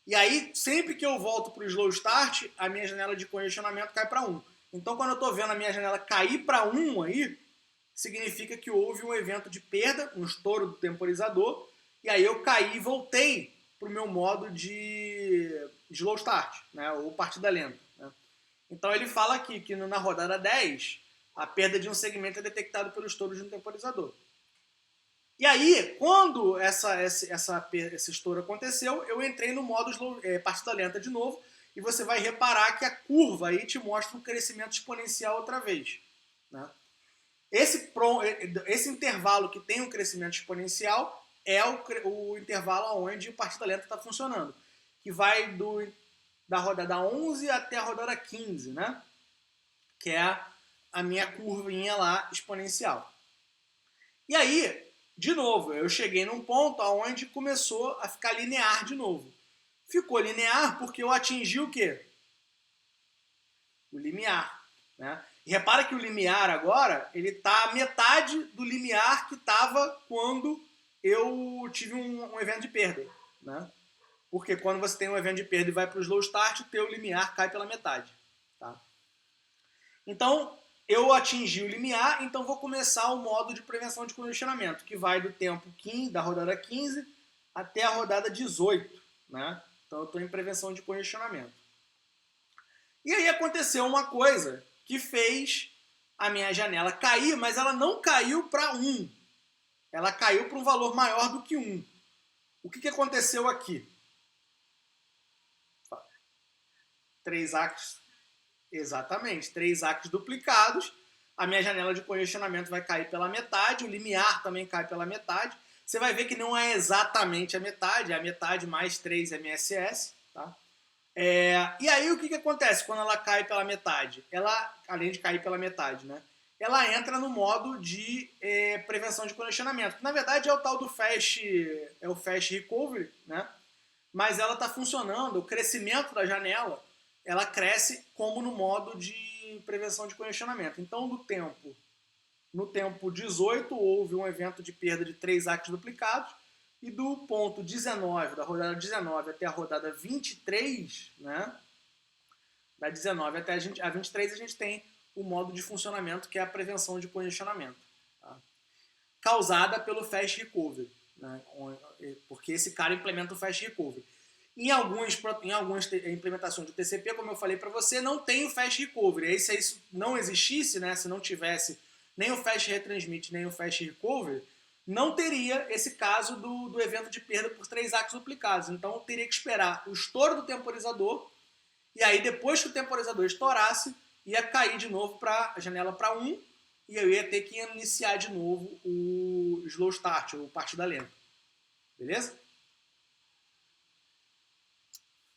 E aí, sempre que eu volto para o slow start, a minha janela de congestionamento cai para 1. Então, quando eu estou vendo a minha janela cair para 1 aí, significa que houve um evento de perda, um estouro do temporizador, e aí eu caí e voltei para o meu modo de slow start, né, ou partida lenta. Né? Então, ele fala aqui que na rodada 10, a perda de um segmento é detectada pelo estouro de um temporizador. E aí, quando esse estouro aconteceu, eu entrei no modo partida lenta de novo, e você vai reparar que a curva aí te mostra um crescimento exponencial outra vez. Né? Esse intervalo que tem um crescimento exponencial é o intervalo onde a partida lenta está funcionando, que vai da rodada 11 até a rodada 15, né? Que é a minha curvinha lá exponencial. E aí, de novo, eu cheguei num ponto onde começou a ficar linear de novo. Ficou linear porque eu atingi o quê? O limiar. Né? E repara que o limiar agora, ele está a metade do limiar que estava quando eu tive um evento de perda. Né? Porque quando você tem um evento de perda e vai para o slow start, o teu limiar cai pela metade. Tá? Então, eu atingi o limiar, então vou começar o modo de prevenção de congestionamento, que vai do tempo 15, da rodada 15 até a rodada 18. Né? Então, eu estou em prevenção de congestionamento. E aí aconteceu uma coisa que fez a minha janela cair, mas ela não caiu para 1. Ela caiu para um valor maior do que 1. O que aconteceu aqui? 3 ACs, exatamente, 3 ACs duplicados. A minha janela de congestionamento vai cair pela metade, o limiar também cai pela metade. Você vai ver que não é exatamente a metade, é a metade mais 3 MSS, tá? E aí o que acontece quando ela cai pela metade? Ela, além de cair pela metade, né? Ela entra no modo de prevenção de congestionamento. Que, na verdade é o tal do fast recovery, né? Mas ela está funcionando, o crescimento da janela, ela cresce como no modo de prevenção de congestionamento. Então no tempo 18 houve um evento de perda de 3 ACs duplicados, e do ponto 19, da rodada 19 até a rodada 23, né? Da 19 até a 23 a gente tem o modo de funcionamento que é a prevenção de congestionamento. Tá? Causada pelo Fast Recovery. Né? Porque esse cara implementa o Fast Recovery. Em algumas implementações do TCP, como eu falei para você, não tem o Fast Recovery. Aí, se isso não existisse, né? Se não tivesse nem o Fast Retransmit, nem o Fast Recovery, não teria esse caso do evento de perda por 3 ACs duplicados. Então, eu teria que esperar o estouro do temporizador, e aí depois que o temporizador estourasse, ia cair de novo para a janela para 1, e eu ia ter que iniciar de novo o slow start, ou partida lenta. Beleza?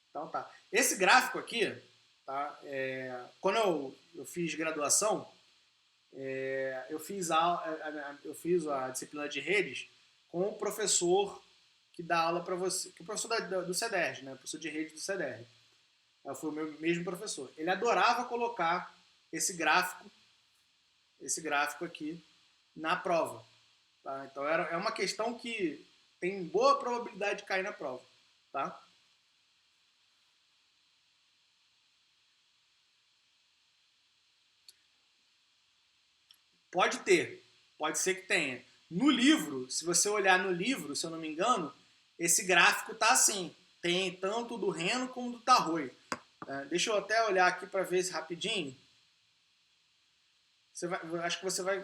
Então tá. Esse gráfico aqui, tá? Quando eu fiz graduação, eu fiz a disciplina de redes com o professor que dá aula para você, que é o professor do CEDERJ, né? O professor de redes do CEDERJ. Foi o meu mesmo professor. Ele adorava colocar esse gráfico aqui na prova. Tá? Então é uma questão que tem boa probabilidade de cair na prova. Tá? Pode ter, pode ser que tenha. No livro, se você olhar no livro, se eu não me engano, esse gráfico tá assim. Tem tanto do Reno como do Tarroi. Deixa eu até olhar aqui para ver rapidinho. Acho que você vai.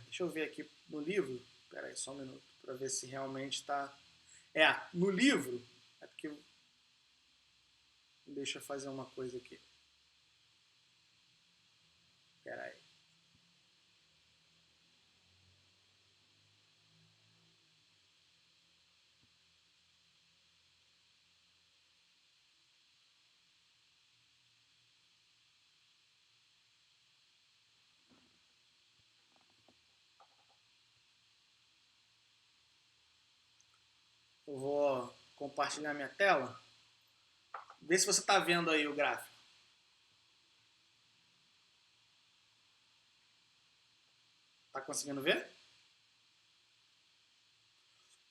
Deixa eu ver aqui no livro. Espera aí, só um minuto, para ver se realmente está. No livro. É porque. Deixa eu fazer uma coisa aqui. Espera aí. Eu vou compartilhar minha tela. Vê se você está vendo aí o gráfico. Tá conseguindo ver?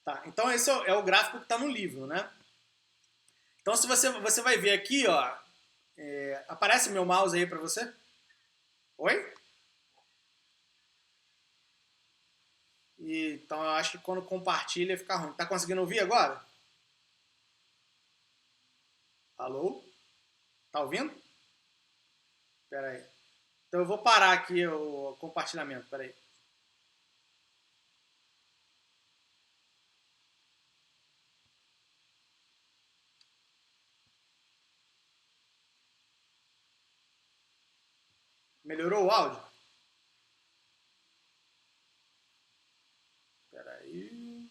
Tá, então esse é o gráfico que está no livro, né? Então se você vai ver aqui, ó, aparece meu mouse aí para você? Oi? Então eu acho que quando compartilha fica ruim. Tá conseguindo ouvir agora? Alô? Tá ouvindo? Espera aí. Então eu vou parar aqui o compartilhamento, espera aí. Melhorou o áudio? Espera aí.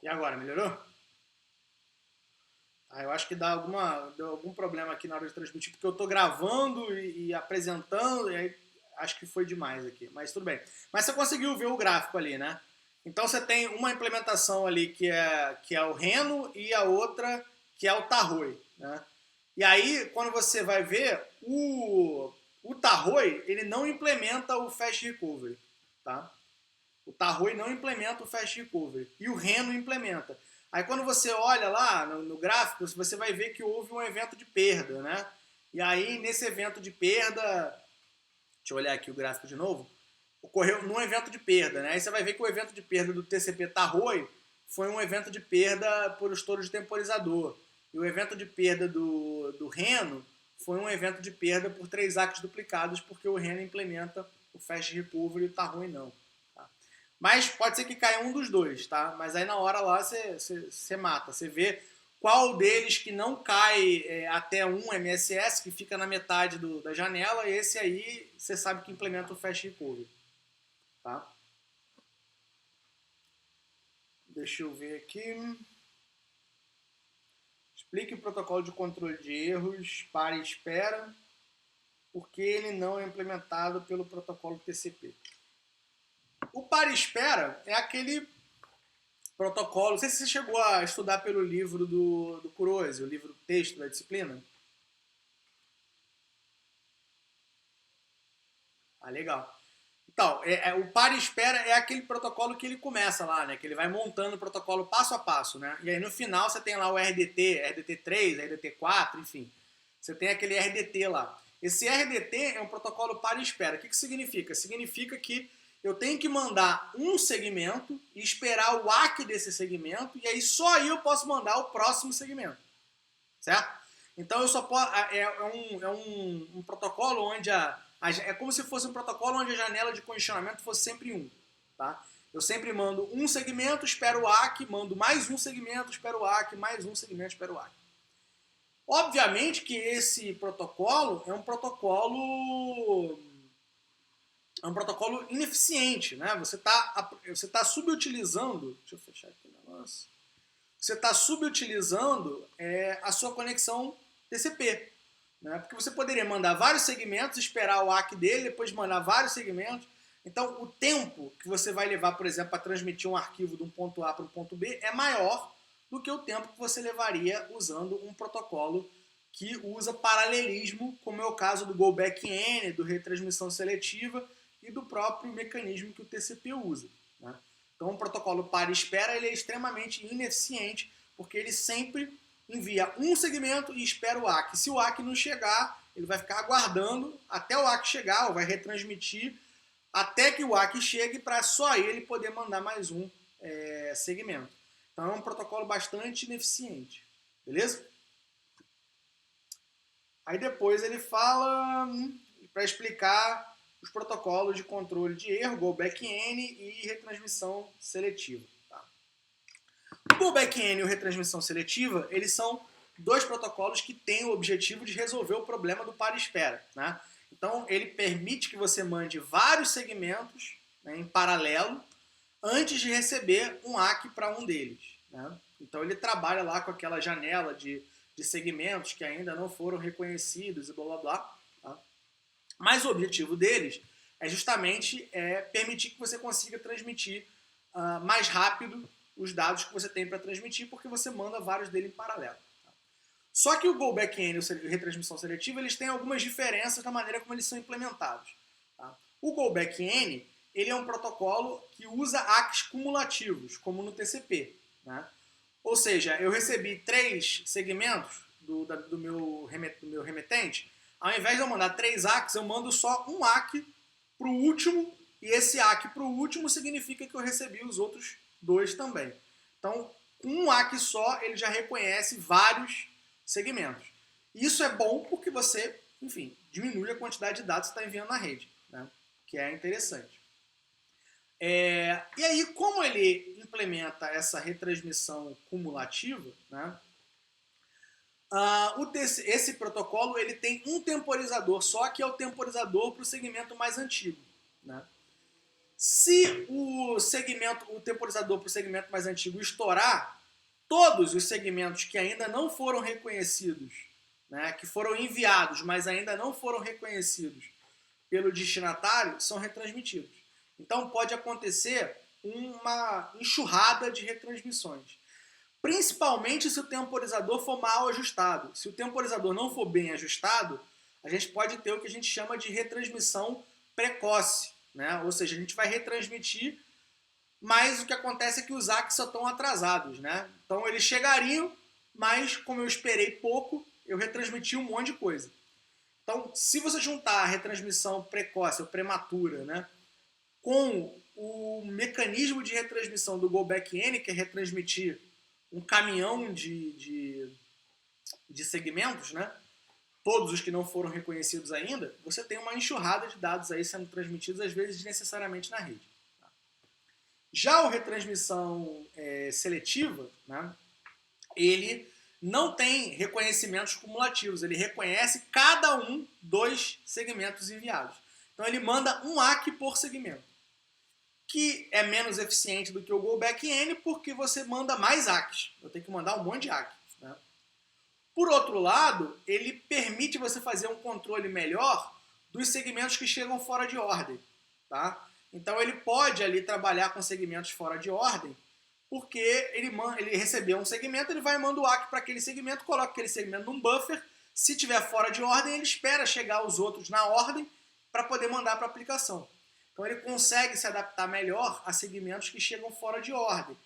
E agora, melhorou? Eu acho que deu algum problema aqui na hora de transmitir, porque eu estou gravando e apresentando, e aí acho que foi demais aqui, mas tudo bem. Mas você conseguiu ver o gráfico ali, né? Então você tem uma implementação ali que é o Reno e a outra que é o Tahoe, né? E aí, quando você vai ver, o Tahoe, ele não implementa o Fast Recovery, tá? O Tahoe não implementa o Fast Recovery e o Reno implementa. Aí quando você olha lá no gráfico, você vai ver que houve um evento de perda, né? E aí nesse evento de perda, deixa eu olhar aqui o gráfico de novo, ocorreu num evento de perda, né? Aí você vai ver que o evento de perda do TCP Tahoe foi um evento de perda por estouro de temporizador. E o evento de perda do Reno foi um evento de perda por 3 ACKs duplicados, porque o Reno implementa o Fast Recovery e o Tahoe não. Mas pode ser que caia um dos dois, tá? Mas aí na hora lá você mata. Você vê qual deles que não cai até um MSS, que fica na metade da janela, e esse aí você sabe que implementa o Fast Recovery. Tá? Deixa eu ver aqui. Explique o protocolo de controle de erros, pare e espera, porque ele não é implementado pelo protocolo TCP. O pare e espera é aquele protocolo. Não sei se você chegou a estudar pelo livro do Kurose, o livro texto da disciplina. Legal. Então, o pare e espera é aquele protocolo que ele começa lá, né? Que ele vai montando o protocolo passo a passo, né? E aí no final você tem lá o RDT, RDT3, RDT4, enfim. Você tem aquele RDT lá. Esse RDT é um protocolo pare e espera. O que significa? Significa que eu tenho que mandar um segmento e esperar o ACK desse segmento, e aí só aí eu posso mandar o próximo segmento. Certo? Então eu só posso. Um protocolo onde é como se fosse um protocolo onde a janela de condicionamento fosse sempre 1. Tá? Eu sempre mando um segmento, espero o ACK, mando mais um segmento, espero o ACK, mais um segmento, espero o ACK. Obviamente que esse protocolo é um protocolo ineficiente, né? Você tá subutilizando. Deixa eu fechar aqui o negócio. Você está subutilizando a sua conexão TCP. Né? Porque você poderia mandar vários segmentos, esperar o ACK dele, depois mandar vários segmentos. Então, o tempo que você vai levar, por exemplo, para transmitir um arquivo de um ponto A para um ponto B é maior do que o tempo que você levaria usando um protocolo que usa paralelismo, como é o caso do Go Back N, do retransmissão seletiva e do próprio mecanismo que o TCP usa. Né? Então, o protocolo para espera ele é extremamente ineficiente, porque ele sempre envia um segmento e espera o ACK. Se o ACK não chegar, ele vai ficar aguardando até o ACK chegar, ou vai retransmitir até que o ACK chegue, para só aí ele poder mandar mais um segmento. Então, é um protocolo bastante ineficiente. Beleza? Aí depois ele fala para explicar os protocolos de controle de erro, Go Back N e retransmissão seletiva. Tá? O Go Back N e o retransmissão seletiva, eles são dois protocolos que têm o objetivo de resolver o problema do para-espera. Né? Então, ele permite que você mande vários segmentos, né, em paralelo antes de receber um ACK para um deles. Né? Então, ele trabalha lá com aquela janela de segmentos que ainda não foram reconhecidos e blá blá blá. Tá? Mas o objetivo deles é justamente permitir que você consiga transmitir mais rápido os dados que você tem para transmitir, porque você manda vários deles em paralelo. Tá? Só que o Go Back N e o retransmissão seletiva, eles têm algumas diferenças na maneira como eles são implementados. Tá? O Go Back N, ele é um protocolo que usa ACKs cumulativos, como no TCP. Né? Ou seja, eu recebi 3 segmentos do meu remetente. Ao invés de eu mandar 3 ACKs, eu mando só um ACK para o último, e esse ACK para o último significa que eu recebi os outros 2 também. Então, com um ACK só, ele já reconhece vários segmentos. Isso é bom porque você, enfim, diminui a quantidade de dados que você está enviando na rede, né? Que é interessante. E aí, como ele implementa essa retransmissão cumulativa, né, esse protocolo ele tem um temporizador só, que é o temporizador para o segmento mais antigo. Né? Se o temporizador para o segmento mais antigo estourar, todos os segmentos que ainda não foram reconhecidos, né, que foram enviados, mas ainda não foram reconhecidos pelo destinatário, são retransmitidos. Então pode acontecer uma enxurrada de retransmissões. Principalmente se o temporizador for mal ajustado. Se o temporizador não for bem ajustado, a gente pode ter o que a gente chama de retransmissão precoce, né? Ou seja, a gente vai retransmitir, mas o que acontece é que os ACs só estão atrasados, né? Então eles chegariam, mas como eu esperei pouco, eu retransmiti um monte de coisa. Então, se você juntar a retransmissão precoce ou prematura, né, com o mecanismo de retransmissão do Go Back N, que é retransmitir um caminhão de segmentos, né, todos os que não foram reconhecidos ainda, você tem uma enxurrada de dados aí sendo transmitidos, às vezes desnecessariamente na rede. Já o retransmissão seletiva, né, ele não tem reconhecimentos cumulativos, ele reconhece cada um dos segmentos enviados. Então ele manda um ACK por segmento, que é menos eficiente do que o Go Back N, porque você manda mais ACKs. Eu tenho que mandar um monte de ACK. Né? Por outro lado, ele permite você fazer um controle melhor dos segmentos que chegam fora de ordem. Tá? Então ele pode ali trabalhar com segmentos fora de ordem, porque ele recebeu um segmento, ele vai e manda o ACK para aquele segmento, coloca aquele segmento num buffer, se tiver fora de ordem, ele espera chegar os outros na ordem para poder mandar para a aplicação. Então ele consegue se adaptar melhor a segmentos que chegam fora de ordem.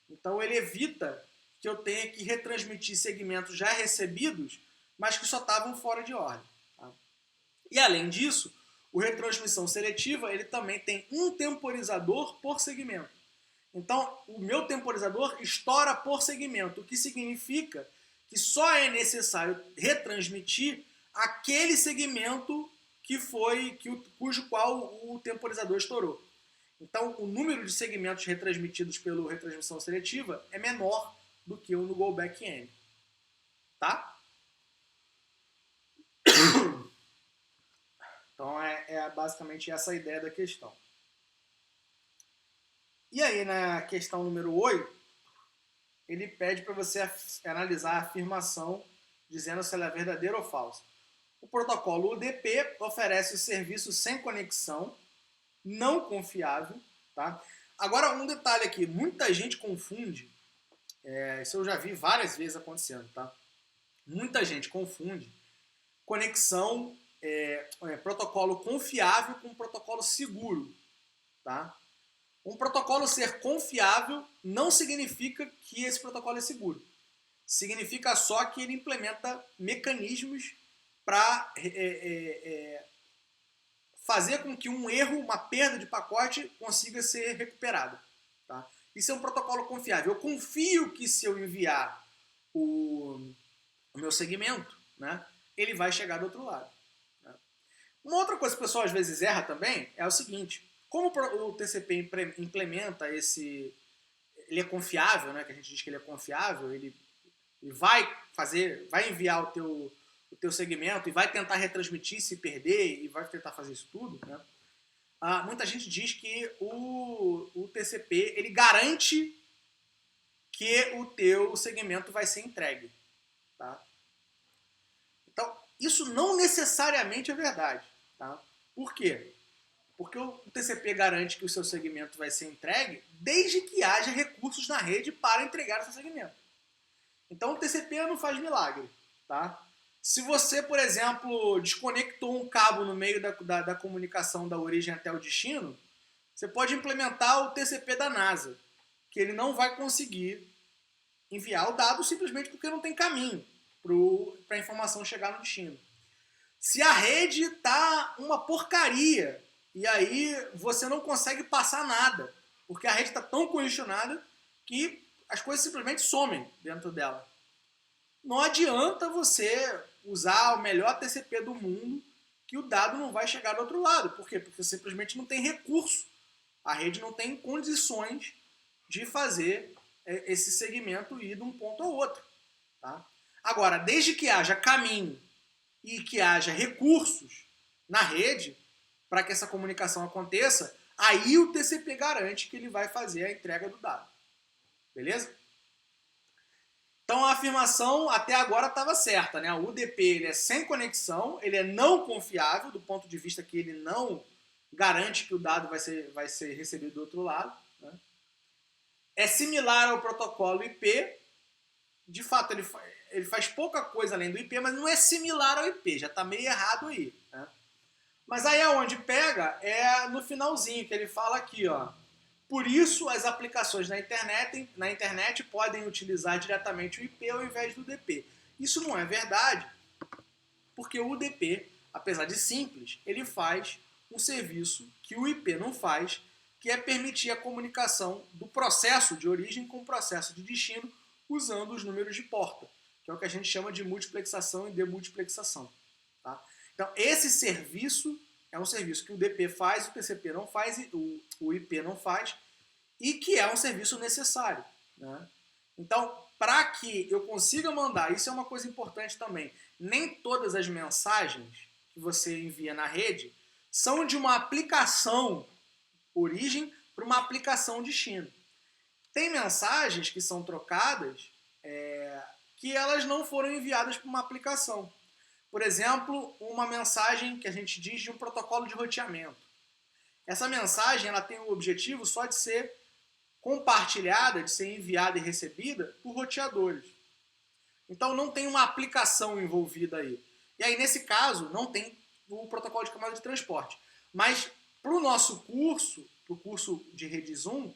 Então ele evita que eu tenha que retransmitir segmentos já recebidos, mas que só estavam fora de ordem. Tá? E além disso, o retransmissão seletiva ele também tem um temporizador por segmento. Então, o meu temporizador estoura por segmento, o que significa que só é necessário retransmitir aquele segmento cujo qual o temporizador estourou. Então, o número de segmentos retransmitidos pela retransmissão seletiva é menor do que o no Go Back N. Tá? Então, é basicamente essa a ideia da questão. E aí, na questão número 8, ele pede para você analisar a afirmação dizendo se ela é verdadeira ou falsa. O protocolo UDP oferece o serviço sem conexão, não confiável. Tá? Agora, um detalhe aqui. Muita gente confunde, isso eu já vi várias vezes acontecendo. Tá? Muita gente confunde conexão, protocolo confiável com protocolo seguro. Tá? Um protocolo ser confiável não significa que esse protocolo é seguro. Significa só que ele implementa mecanismos para fazer com que um erro, uma perda de pacote, consiga ser recuperada. Tá? Isso é um protocolo confiável. Eu confio que se eu enviar o meu segmento, né, ele vai chegar do outro lado. Né? Uma outra coisa que o pessoal às vezes erra também é o seguinte. Como o TCP implementa ele é confiável, né, que a gente diz que ele é confiável, ele vai enviar o teu segmento e vai tentar retransmitir se perder e vai tentar fazer isso tudo, né? Muita gente diz que o TCP ele garante que o teu segmento vai ser entregue. Tá? Então, isso não necessariamente é verdade. Tá? Por quê? Porque o TCP garante que o seu segmento vai ser entregue desde que haja recursos na rede para entregar o seu segmento. Então o TCP não faz milagre. Tá? Se você, por exemplo, desconectou um cabo no meio da comunicação da origem até o destino, você pode implementar o TCP da NASA, que ele não vai conseguir enviar o dado simplesmente porque não tem caminho para a informação chegar no destino. Se a rede está uma porcaria, e aí você não consegue passar nada, porque a rede está tão congestionada que as coisas simplesmente somem dentro dela. Não adianta você usar o melhor TCP do mundo que o dado não vai chegar do outro lado. Por quê? Porque você simplesmente não tem recurso. A rede não tem condições de fazer esse segmento ir de um ponto ao outro. Tá? Agora, desde que haja caminho e que haja recursos na rede, para que essa comunicação aconteça, aí o TCP garante que ele vai fazer a entrega do dado. Beleza? Então a afirmação até agora estava certa, né? O UDP ele é sem conexão, ele é não confiável, do ponto de vista que ele não garante que o dado vai ser recebido do outro lado. Né? É similar ao protocolo IP, de fato ele faz pouca coisa além do IP, mas não é similar ao IP, já está meio errado aí. Né? Mas aí aonde pega é no finalzinho, que ele fala aqui, ó. Por isso, as aplicações na internet podem utilizar diretamente o IP ao invés do UDP. Isso não é verdade, porque o UDP, apesar de simples, ele faz um serviço que o IP não faz, que é permitir a comunicação do processo de origem com o processo de destino usando os números de porta, que é o que a gente chama de multiplexação e demultiplexação. Tá? Então, esse serviço é um serviço que o UDP faz, o TCP não faz, o IP não faz, e que é um serviço necessário. Né? Então, para que eu consiga mandar, isso é uma coisa importante também, nem todas as mensagens que você envia na rede são de uma aplicação origem para uma aplicação destino. Tem mensagens que são trocadas que elas não foram enviadas para uma aplicação. Por exemplo, uma mensagem que a gente diz de um protocolo de roteamento. Essa mensagem ela tem o objetivo só de ser compartilhada, de ser enviada e recebida por roteadores. Então não tem uma aplicação envolvida aí. E aí, nesse caso, não tem o protocolo de camada de transporte. Mas para o nosso curso, para o curso de rede Zoom,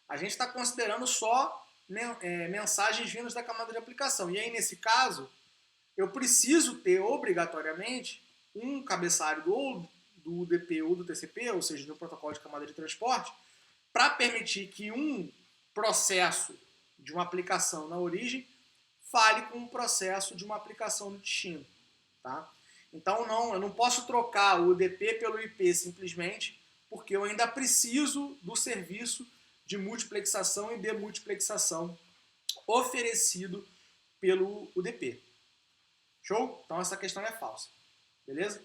a gente está considerando só mensagens vindas da camada de aplicação. E aí, nesse caso, eu preciso ter obrigatoriamente um cabeçalho ou do UDP ou do TCP, ou seja, do protocolo de camada de transporte, para permitir que um processo de uma aplicação na origem fale com um processo de uma aplicação no destino. Tá? Então, eu não posso trocar o UDP pelo IP simplesmente, porque eu ainda preciso do serviço de multiplexação e demultiplexação oferecido pelo UDP. Show? Então essa questão é falsa. Beleza?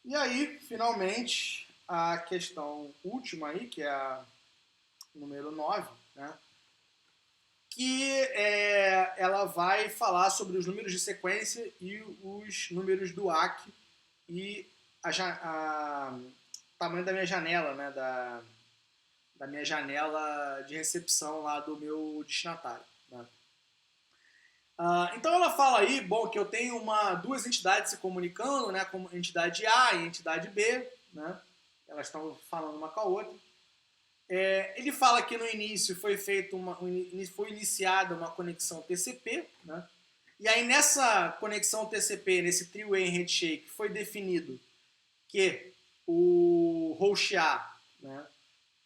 E aí, finalmente, a questão última aí, que é a número 9, né? Que ela vai falar sobre os números de sequência e os números do ACK e o tamanho da minha janela, né? Da minha janela de recepção lá do meu destinatário. Né? Então ela fala aí, bom, que eu tenho duas entidades se comunicando, né, como entidade A e entidade B, né, elas estão falando uma com a outra. Ele fala que no início foi iniciada uma conexão TCP, né, e aí nessa conexão TCP, nesse three-way handshake, foi definido que o host A, né,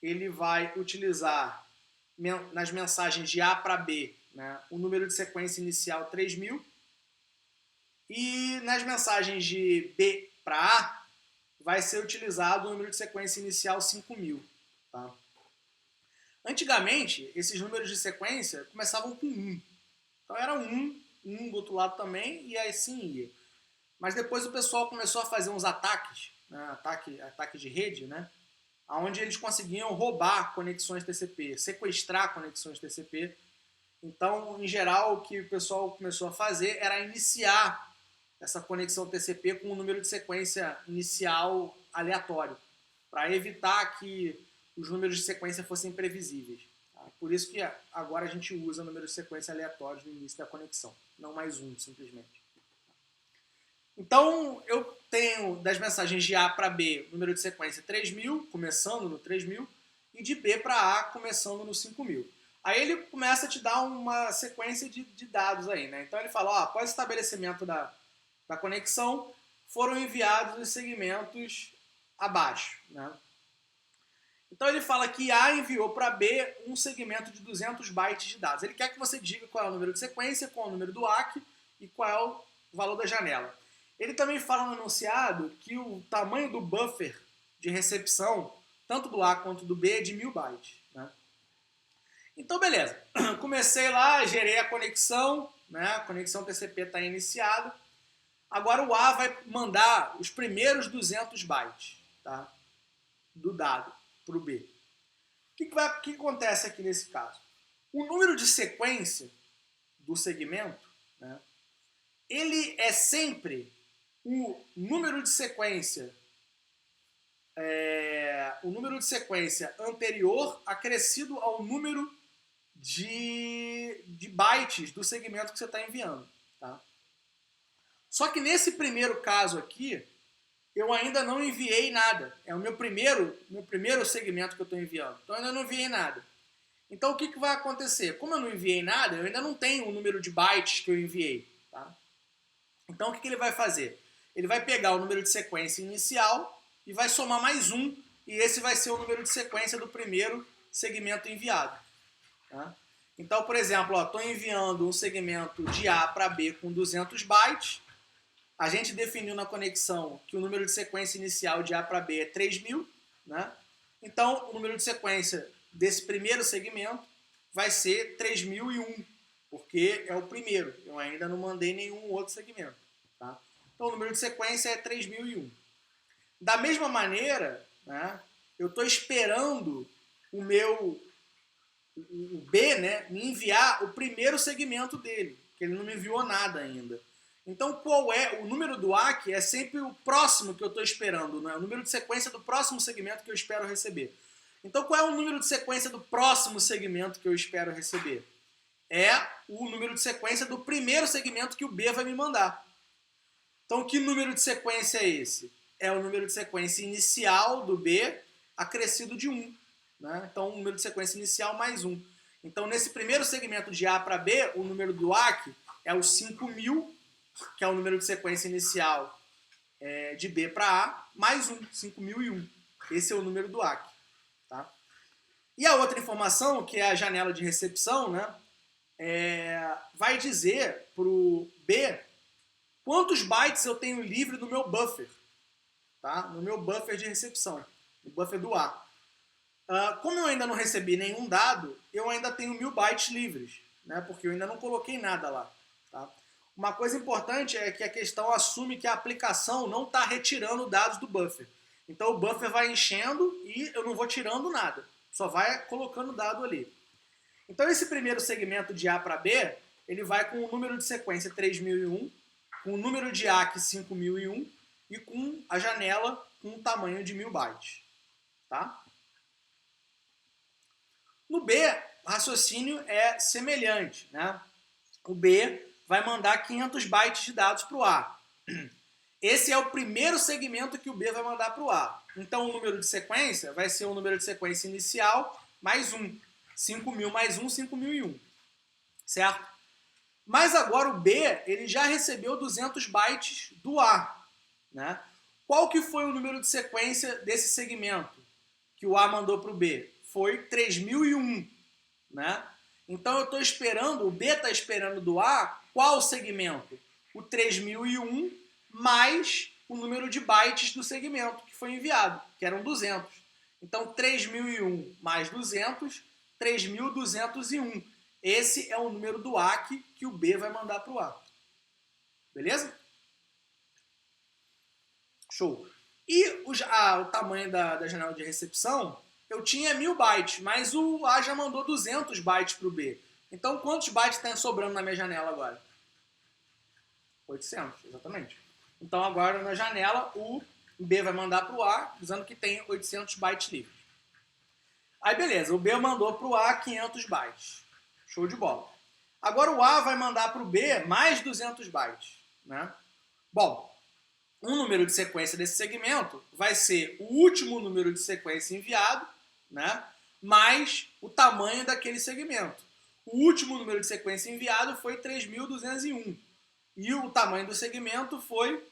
ele vai utilizar nas mensagens de A para B, né, o número de sequência inicial 3000, e nas mensagens de B para A vai ser utilizado o número de sequência inicial 5000. Tá? Antigamente, esses números de sequência começavam com 1. Então era 1 do outro lado também, e assim ia. Mas depois o pessoal começou a fazer uns ataques, né, ataque de rede, né, onde eles conseguiam roubar conexões TCP, sequestrar conexões TCP. Então, em geral, o que o pessoal começou a fazer era iniciar essa conexão TCP com um número de sequência inicial aleatório, para evitar que os números de sequência fossem previsíveis. Tá? Por isso que agora a gente usa números de sequência aleatórios no início da conexão, não mais um, simplesmente. Então, eu tenho das mensagens de A para B, número de sequência 3000, começando no 3000, e de B para A, começando no 5000. Aí ele começa a te dar uma sequência de dados aí, né? Então ele fala, após o estabelecimento da conexão, foram enviados os segmentos abaixo, né? Então ele fala que A enviou para B um segmento de 200 bytes de dados. Ele quer que você diga qual é o número de sequência, qual é o número do ACK e qual é o valor da janela. Ele também fala no enunciado que o tamanho do buffer de recepção, tanto do A quanto do B, é de 1000 bytes. Né? Então, beleza. Comecei lá, gerei a conexão, né? A conexão TCP está iniciada. Agora o A vai mandar os primeiros 200 bytes. tá? Do dado para o B. O que acontece aqui nesse caso? O número de sequência do segmento, né, ele é sempre o número de sequência anterior acrescido ao número de bytes do segmento que você está enviando. Tá? Só que nesse primeiro caso aqui, eu ainda não enviei nada. É o meu primeiro segmento que eu estou enviando. Então eu ainda não enviei nada. Então o que vai acontecer? Como eu não enviei nada, eu ainda não tenho o número de bytes que eu enviei. Tá? Então o que ele vai fazer? Ele vai pegar o número de sequência inicial e vai somar mais um, e esse vai ser o número de sequência do primeiro segmento enviado. Tá? Então, por exemplo, estou enviando um segmento de A para B com 200 bytes. A gente definiu na conexão que o número de sequência inicial de A para B é 3.000. Né? Então, o número de sequência desse primeiro segmento vai ser 3.001, porque é o primeiro. Eu ainda não mandei nenhum outro segmento. Tá? Então, o número de sequência é 3.001. Da mesma maneira, né, eu estou esperando o B, né, me enviar o primeiro segmento dele, que ele não me enviou nada ainda. Então, qual é o número do ACK? É sempre o próximo que eu estou esperando, né? O número de sequência do próximo segmento que eu espero receber. Então, qual é o número de sequência do próximo segmento que eu espero receber? É o número de sequência do primeiro segmento que o B vai me mandar. Então, que número de sequência é esse? É o número de sequência inicial do B acrescido de 1. Né? Então, o número de sequência inicial mais 1. Então, nesse primeiro segmento de A para B, o número do ACK é o 5.000, que é o número de sequência inicial de B para A, mais 1, 5.001. Esse é o número do ACK. Tá? E a outra informação, que é a janela de recepção, né, vai dizer para o B quantos bytes eu tenho livre no meu buffer. Tá? No meu buffer de recepção, no buffer do A. Como eu ainda não recebi nenhum dado, eu ainda tenho 1.000 bytes livres, né? Porque eu ainda não coloquei nada lá. Tá? Uma coisa importante é que a questão assume que a aplicação não está retirando dados do buffer. Então o buffer vai enchendo e eu não vou tirando nada, só vai colocando dado ali. Então esse primeiro segmento de A para B, ele vai com o número de sequência 3001, com o número de ACK 5001, e com a janela com um tamanho de 1.000 bytes. Tá? No B, o raciocínio é semelhante. Né? O B vai mandar 500 bytes de dados para o A. Esse é o primeiro segmento que o B vai mandar para o A. Então o número de sequência vai ser o número de sequência inicial mais 1. 5.000 mais 1, 5.001. Certo? Mas agora o B ele já recebeu 200 bytes do A. Né? Qual que foi o número de sequência desse segmento que o A mandou para o B? Foi 3.001. Né? Então eu estou esperando, o B está esperando do A qual segmento? O 3.001 mais o número de bytes do segmento que foi enviado, que eram 200. Então 3.001 mais 200, 3.201. Esse é o número do ACK que o B vai mandar para o A. Beleza? Show. E o tamanho da janela de recepção, eu tinha 1.000 bytes, mas o A já mandou 200 bytes para o B. Então, quantos bytes tem sobrando na minha janela agora? 800, exatamente. Então, agora na janela, o B vai mandar para o A, dizendo que tem 800 bytes livres. Aí, beleza, o B mandou para o A 500 bytes. Show de bola. Agora o A vai mandar para o B mais 200 bytes. Né? Bom, um número de sequência desse segmento vai ser o último número de sequência enviado, né, mais o tamanho daquele segmento. O último número de sequência enviado foi 3.201. E o tamanho do segmento foi...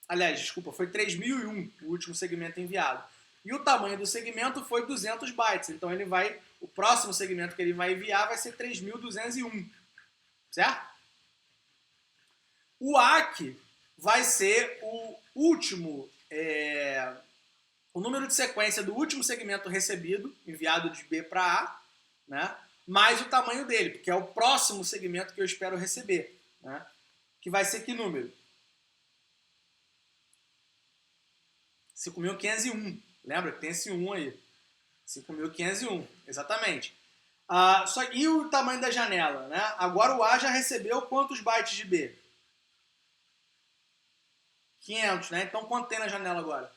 Aliás, desculpa, foi 3.001 o último segmento enviado. E o tamanho do segmento foi 200 bytes. Então o próximo segmento que ele vai enviar vai ser 3.201. Certo? O ACK vai ser o último, o número de sequência do último segmento recebido, enviado de B para A, né, mais o tamanho dele, porque é o próximo segmento que eu espero receber. Né, que vai ser que número? 5.501. Lembra que tem esse 1 aí. 5.501, exatamente. E o tamanho da janela, né? Agora o A já recebeu quantos bytes de B? 500, né? Então quanto tem na janela agora?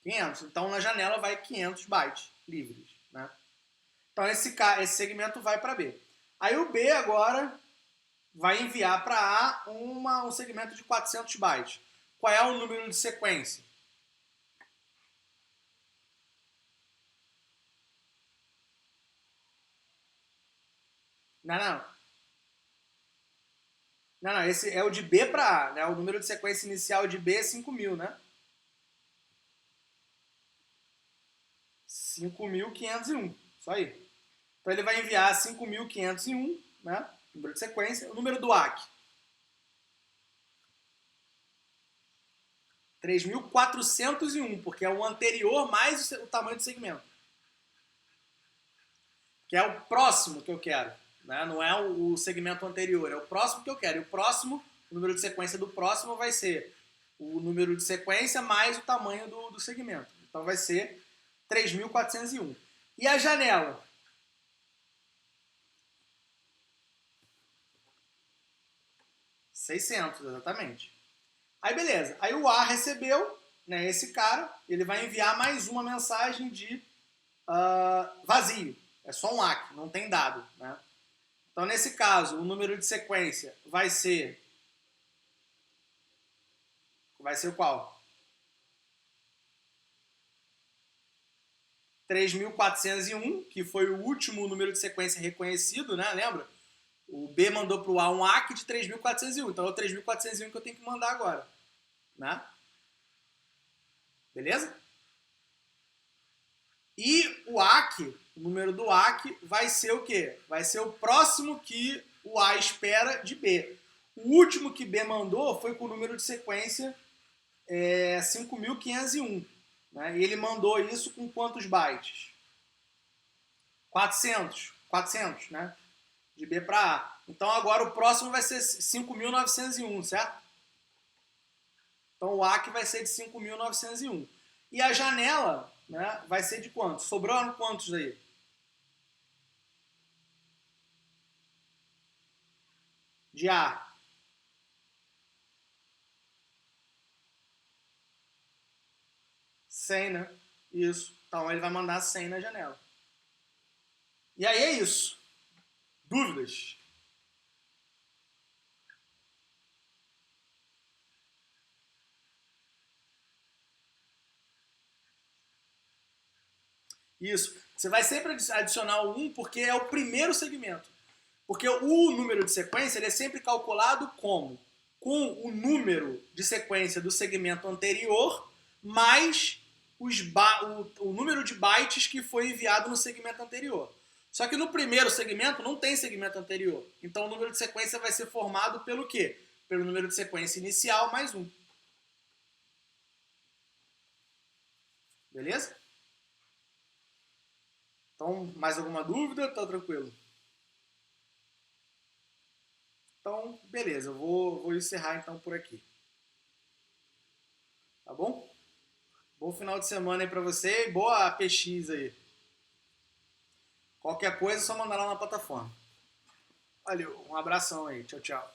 500. Então na janela vai 500 bytes livres, né? Então esse segmento vai para B. Aí o B agora vai enviar para A um segmento de 400 bytes. Qual é o número de sequência? Não. Não, esse é o de B para A, né? O número de sequência inicial de B é 5.000, né? 5.501, só aí. Então ele vai enviar 5.501, né? Número de sequência. O número do AC. 3.401, porque é o anterior mais o tamanho do segmento. Que é o próximo que eu quero. Né? Não é o segmento anterior, é o próximo que eu quero. E o próximo, o número de sequência do próximo vai ser o número de sequência mais o tamanho do segmento. Então vai ser 3.401. E a janela? 600, exatamente. Aí beleza, aí o A recebeu, né, esse cara, ele vai enviar mais uma mensagem de vazio. É só um ACK, não tem dado. Né? Então nesse caso, o número de sequência vai ser qual? 3.401, que foi o último número de sequência reconhecido, né? Lembra? O B mandou para o A um ACK de 3.401, então é o 3.401 que eu tenho que mandar agora. Né? Beleza? E o ACK, o número do ACK, vai ser o quê? Vai ser o próximo que o A espera de B. O último que B mandou foi com o número de sequência 5.501. Né? E ele mandou isso com quantos bytes? 400, né? De B para A. Então agora o próximo vai ser 5.901, certo? Então o ACK vai ser de 5.901. E a janela, né, vai ser de quantos? Sobraram quantos aí? De A. 100, né? Isso. Então ele vai mandar 100 na janela. E aí é isso. Dúvidas? Isso. Você vai sempre adicionar o 1 porque é o primeiro segmento. Porque o número de sequência ele é sempre calculado como? Com o número de sequência do segmento anterior mais o número de bytes que foi enviado no segmento anterior. Só que no primeiro segmento não tem segmento anterior. Então o número de sequência vai ser formado pelo quê? Pelo número de sequência inicial mais 1. Beleza? Então, mais alguma dúvida? Tá tranquilo? Então, beleza, eu vou encerrar então por aqui. Tá bom? Bom final de semana aí pra você e boa PX aí. Qualquer coisa é só mandar lá na plataforma. Valeu, um abração aí. Tchau, tchau.